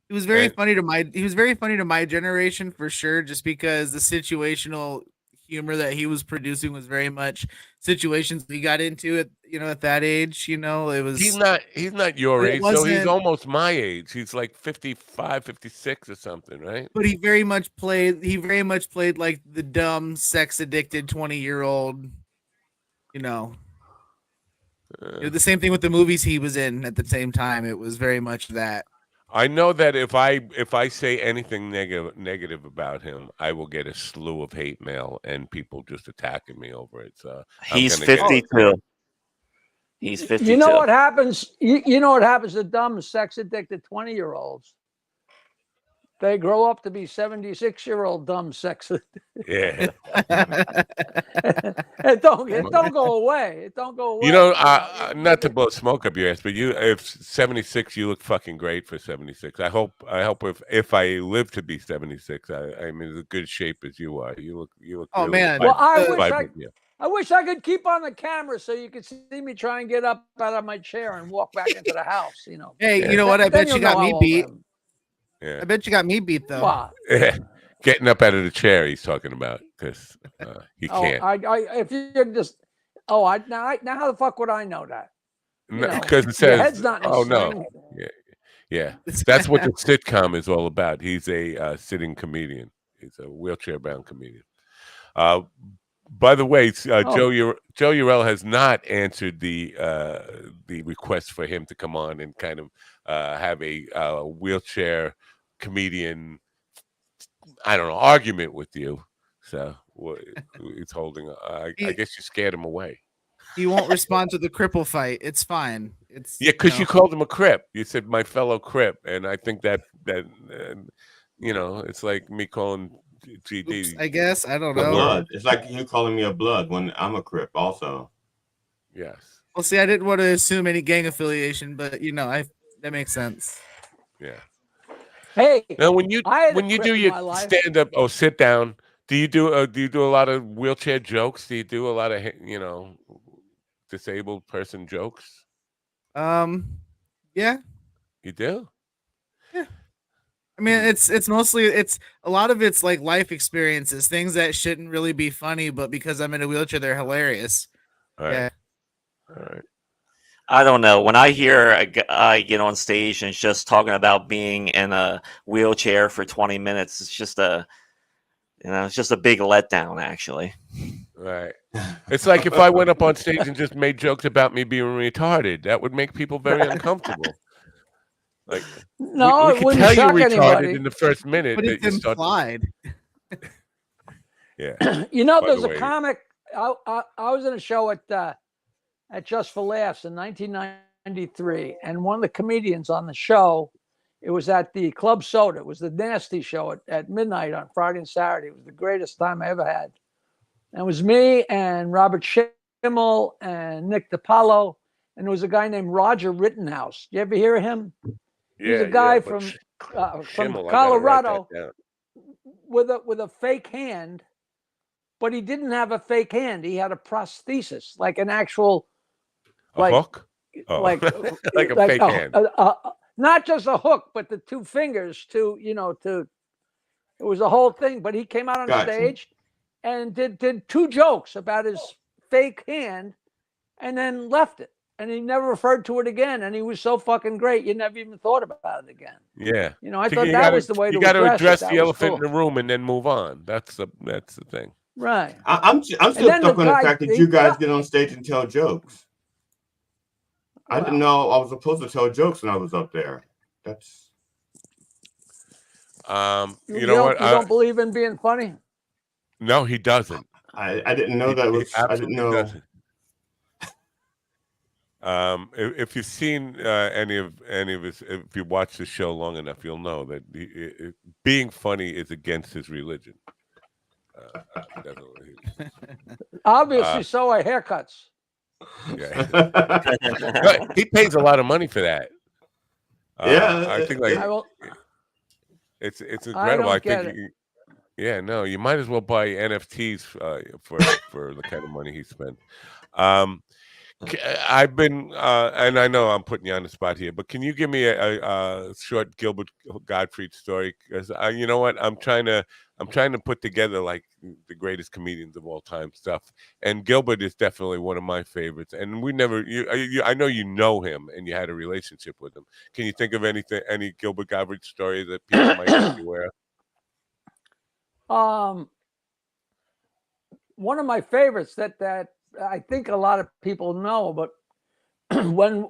He was very funny to my generation for sure, just because the situational humor that he was producing was very much situations we got into at that age. It was he's not your age, so he's almost my age. He's like 55, 56 or something, right? But he very much played like the dumb, sex addicted 20-year-old. The same thing with the movies he was in at the same time. It was very much that. I know that if I say anything negative about him, I will get a slew of hate mail and people just attacking me over it. So he's 52. He's 52. You know what happens? You know what happens to dumb, sex addicted 20-year-olds? They grow up to be 76-year-old dumb sex. Yeah. It don't go away. It don't go away. Not to blow smoke up your ass, but if 76, you look fucking great for 76. I hope if I live to be 76, I'm in as good shape as you are. You look. Oh really man. Well, I wish I could keep on the camera so you could see me try and get up out of my chair and walk back into the house. Hey, you know what? I bet you got me beat. Yeah. I bet you got me beat though. Wow. Yeah. Getting up out of the chair, he's talking about, because he can't. If you're just, now how the fuck would I know that? Because it says, your head's not in a no, sling. yeah. That's what the sitcom is all about. He's a sitting comedian. He's a wheelchair-bound comedian. By the way, Joe Urell has not answered the request for him to come on and kind of have a wheelchair comedian, I don't know, argument with you. So it's holding. I guess you scared him away. He won't respond to the cripple fight. It's fine. It's because you called him a crip. You said my fellow crip, and I think that it's like me calling GD. Oops, I guess I don't know. Blood. It's like you calling me a blood when I'm a crip. Also. Yes. Well, see, I didn't want to assume any gang affiliation, but that makes sense. Yeah. Hey, now when you do your stand up, sit down. Do you do a lot of wheelchair jokes? Do you do a lot of disabled person jokes? Yeah. You do? Yeah. I mean, it's mostly a lot of it's like life experiences, things that shouldn't really be funny, but because I'm in a wheelchair, they're hilarious. All right. Yeah. All right. I don't know. When I hear a guy get on stage and it's just talking about being in a wheelchair for 20 minutes, it's just a big letdown, actually. Right. It's like if I went up on stage and just made jokes about me being retarded, that would make people very uncomfortable. Like, no, we it can wouldn't tell shock you retarded anybody. in the first minute. But it's implied. Yeah. There's a comic. I was in a show at Just for Laughs in 1993, and one of the comedians on the show, it was at the Club Soda. It was the Nasty Show at midnight on Friday and Saturday. It was the greatest time I ever had. And it was me and Robert Schimmel and Nick DiPaolo, and there was a guy named Roger Rittenhouse. You ever hear of him? He's a guy from Colorado with a fake hand, but he didn't have a fake hand. He had a prosthesis, like an actual, hook, like a fake hand. Not just a hook, but the two fingers it was a whole thing. But he came out on stage and did two jokes about his fake hand, and then left it. And he never referred to it again. And he was so fucking great, you never even thought about it again. Yeah. I thought that was the way to address it. You got to address the elephant in the room and then move on. That's the thing. Right. I'm still stuck on the fact that you guys get on stage and tell jokes. I didn't know I was supposed to tell jokes when I was up there. That's. You know what? You don't believe in being funny? No, he doesn't. I didn't know that was. I didn't know. Doesn't. If you've seen any of his, if you watch the show long enough, you'll know that being funny is against his religion. Definitely. Obviously, so are haircuts. Yeah. He pays a lot of money for that. I think it's incredible. I think. Yeah, no, you might as well buy NFTs for the kind of money he spent. I've been, and I know I'm putting you on the spot here, but can you give me a short Gilbert Gottfried story? Because you know what, I'm trying to put together like the greatest comedians of all time stuff, and Gilbert is definitely one of my favorites. And we never, I know you know him, and you had a relationship with him. Can you think of any Gilbert Gottfried story that people might not be aware of? One of my favorites that I think a lot of people know, but when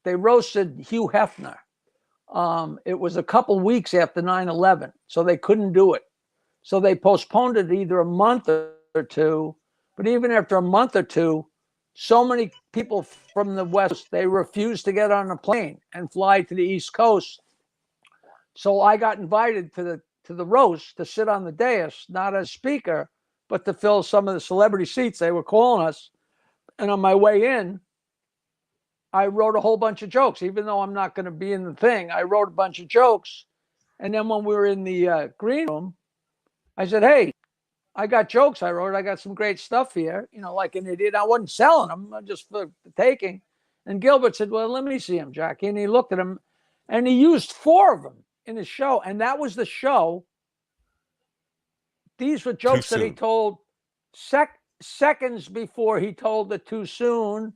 they roasted Hugh Hefner, it was a couple weeks after 9/11, so they couldn't do it. So they postponed it either a month or two, but even after a month or two, so many people from the West, they refused to get on a plane and fly to the East Coast. So I got invited to the roast to sit on the dais, not as speaker, but to fill some of the celebrity seats they were calling us. And on my way in, I wrote a whole bunch of jokes, even though I'm not going to be in the thing. I wrote a bunch of jokes. And then when we were in the green room, I said, hey, I got jokes I wrote. I got some great stuff here, like an idiot. I wasn't selling them, just for the taking. And Gilbert said, well, let me see him, Jackie. And he looked at him, and he used 4 of them in his show. And that was the show. These were jokes that he told seconds before he told it too soon.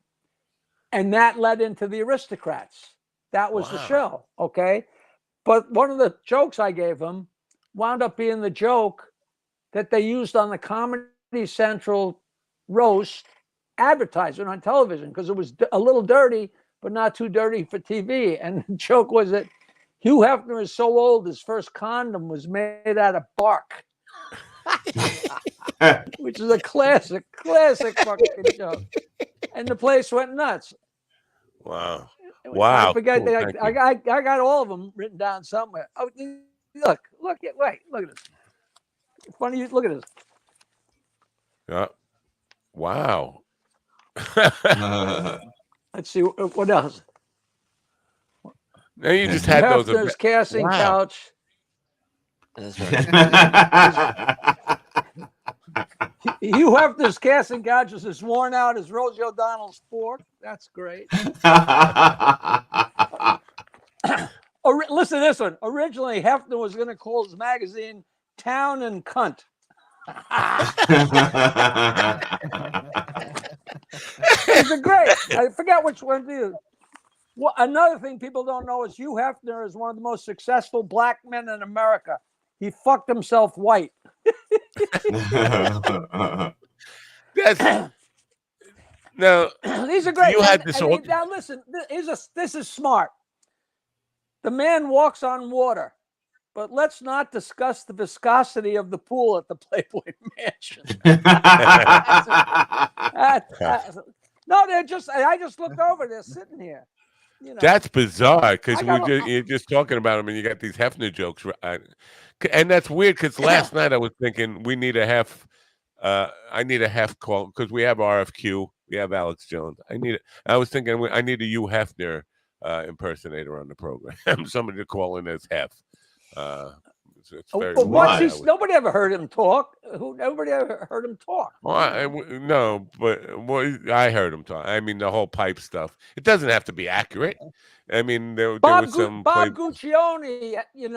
And that led into the Aristocrats. That was the show, okay? But one of the jokes I gave him wound up being the joke that they used on the Comedy Central roast advertisement on television, because it was a little dirty, but not too dirty for TV. And the joke was that Hugh Hefner is so old, his first condom was made out of bark. Which is a classic fucking joke. And the place went nuts. Wow. I forget. Cool. I got all of them written down somewhere. Oh, look at this. Funny, look at this. Yeah. Wow. Let's see what else. Now you just had Hefner's casting couch. That's right. Hugh Hefner's casting couch is as worn out as Rosie O'Donnell's fork. That's great. Listen to this one. Originally, Hefner was going to call his magazine Town and Cunt. These are great. I forgot which one it is. Well, another thing people don't know is Hugh Hefner is one of the most successful black men in America. He fucked himself white. No, these are great. You had this now listen, this is smart. The man walks on water, but let's not discuss the viscosity of the pool at the Playboy Mansion. No, I just looked over. They're sitting here. That's bizarre, because you're just talking about him, and you got these Hefner jokes, and that's weird. Because last night I was thinking we need a half. I need a half call, because we have RFQ, we have Alex Jones. I was thinking I need a Hugh Hefner impersonator on the program. Somebody to call in as Hef. It's very nobody ever heard him talk. Nobody ever heard him talk. No, but I heard him talk. I mean, the whole pipe stuff. It doesn't have to be accurate. I mean, there was some Bob Guccione. He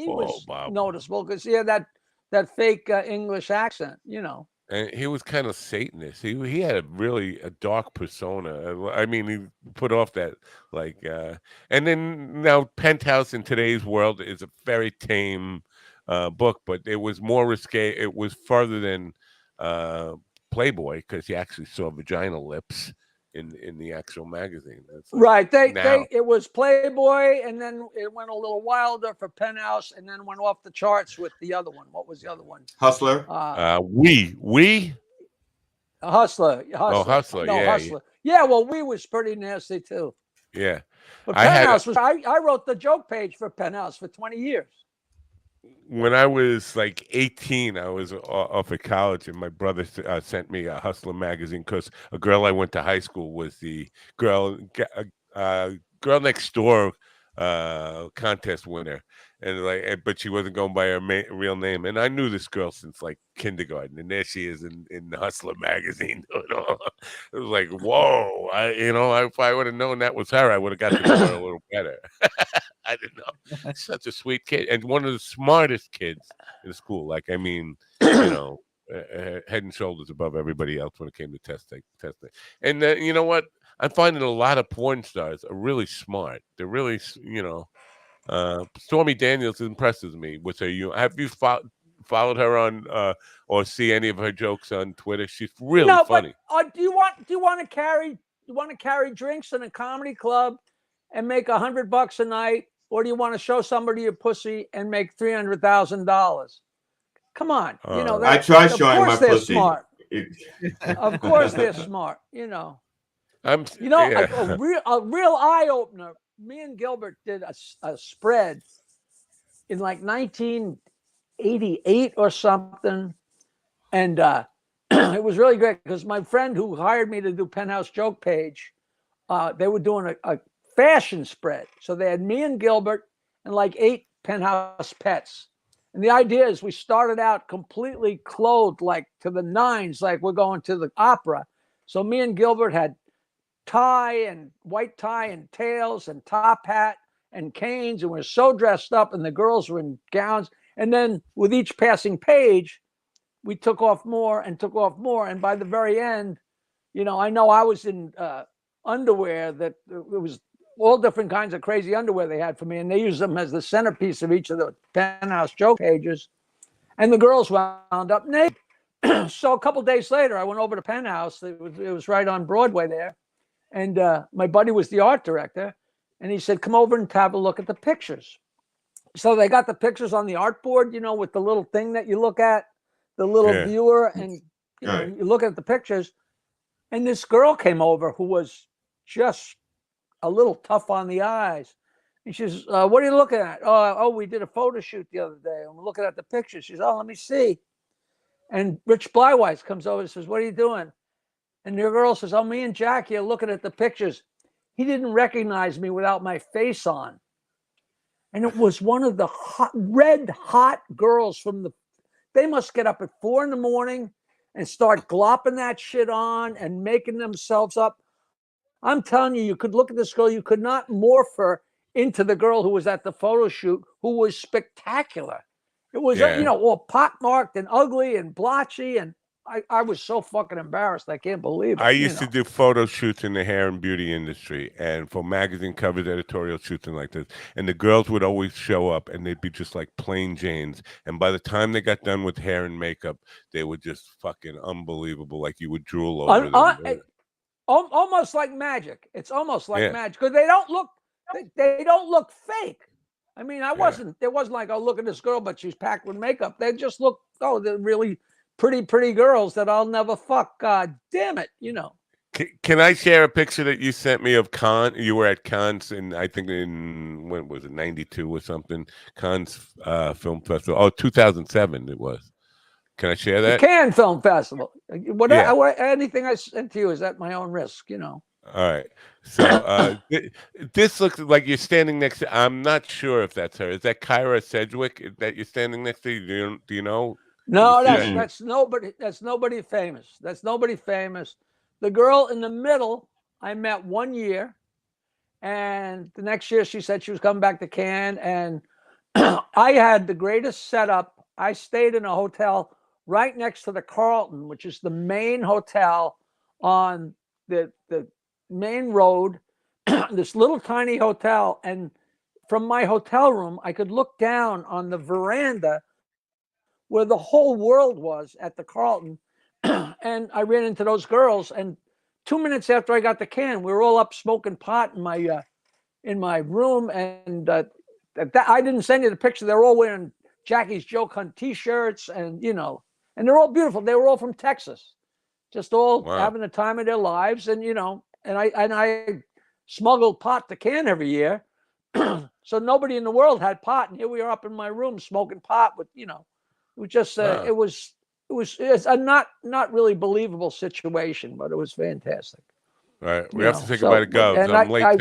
was noticeable because he had that fake English accent. And he was kind of Satanist. He had a dark persona. I mean, he put off that and then now Penthouse in today's world is a very tame book, but it was more risque. It was further than Playboy, because you actually saw vaginal lips in the actual magazine. Right. It was Playboy, and then it went a little wilder for Penthouse, and then went off the charts with the other one. What was the other one? Hustler. We. Hustler. Oh, Hustler. No, Yeah. Hustler. Yeah, well, we was pretty nasty too. Yeah. But Penthouse was. I wrote the joke page for Penthouse for 20 years. When I was like 18, I was off at college, and my brother sent me a Hustler magazine because a girl I went to high school was the girl next door contest winner, and but she wasn't going by her real name, and I knew this girl since like kindergarten, and there she is in the Hustler magazine. It was like, whoa! If I would have known that was her, I would have got to know her a little better. I didn't know. Such a sweet kid, and one of the smartest kids in school. Like, I mean, head and shoulders above everybody else when it came to testing. And you know what? I'm finding a lot of porn stars are really smart. They're really, Stormy Daniels impresses me with her. Have you followed her on or see any of her jokes on Twitter? She's really funny. But, do you want to carry drinks in a comedy club and make $100 a night, or do you want to show somebody your pussy and make $300,000? Come on, I try showing my pussy. Smart. Of course they're smart. A real eye opener. Me and Gilbert did a spread in like 1988 or something, and it was really great because my friend who hired me to do Penthouse joke page, they were doing a fashion spread. So they had me and Gilbert and like 8 Penthouse pets. And the idea is we started out completely clothed, like to the nines, like we're going to the opera. So me and Gilbert had white tie and tails and top hat and canes, and we're so dressed up, and the girls were in gowns. And then with each passing page, we took off more. And by the very end, I know I was in underwear that it was all different kinds of crazy underwear they had for me, and they used them as the centerpiece of each of the Penthouse joke pages. And the girls wound up naked. So a couple days later, I went over to Penthouse. It was right on Broadway there, and my buddy was the art director, and he said, "Come over and have a look at the pictures." So they got the pictures on the art board, with the little thing that you look at, the little viewer, and you look at the pictures. And this girl came over who was just a little tough on the eyes. And she says, "What are you looking at?" Oh, we did a photo shoot the other day. I'm looking at the pictures. She says, "Oh, let me see." And Rich Blywise comes over and says, "What are you doing?" And the girl says, "Oh, me and Jackie are looking at the pictures. He didn't recognize me without my face on." And it was one of the red hot girls they must get up at 4 a.m. and start glopping that shit on and making themselves up. I'm telling you, you could look at this girl, you could not morph her into the girl who was at the photo shoot, who was spectacular. It was, all pockmarked and ugly and blotchy, and I was so fucking embarrassed. I can't believe it. I used to do photo shoots in the hair and beauty industry, and for magazine covers, editorial shoots, and like this. And the girls would always show up, and they'd be just like plain Janes. And by the time they got done with hair and makeup, they were just fucking unbelievable. Like you would drool over them. Almost like magic. It's almost like magic because they don't look fake. I mean, it wasn't like, oh, look at this girl, but she's packed with makeup. They just look, they're really pretty girls that I'll never fuck. God damn it, Can I share a picture that you sent me of Cannes? You were at Cannes I think when was it, 92 or something? Cannes Film Festival. Oh, 2007 it was. Can I share that? The Cannes Film Festival. Anything I sent to you is at my own risk, All right. So this looks like you're standing next to. I'm not sure if that's her. Is that Kyra Sedgwick that you're standing next to? Do you know? No, that's nobody. That's nobody famous. That's nobody famous. The girl in the middle, I met 1 year, and the next year she said she was coming back to Cannes, and I had the greatest setup. I stayed in a hotel right next to the Carlton, which is the main hotel on the main road, this little tiny hotel. And from my hotel room, I could look down on the veranda where the whole world was at the Carlton. And I ran into those girls. And 2 minutes after I got to Cannes, we were all up smoking pot in my room. And I didn't send you the picture. They're all wearing Jackie's Joke Hunt T-shirts, and and they're all beautiful. They were all from Texas, just all having the time of their lives. And I smuggled pot to can every year. So nobody in the world had pot, and here we are up in my room smoking pot with, it was just it was a not really believable situation, but it was fantastic. Right. We have to say goodbye to Govs. I'm late saying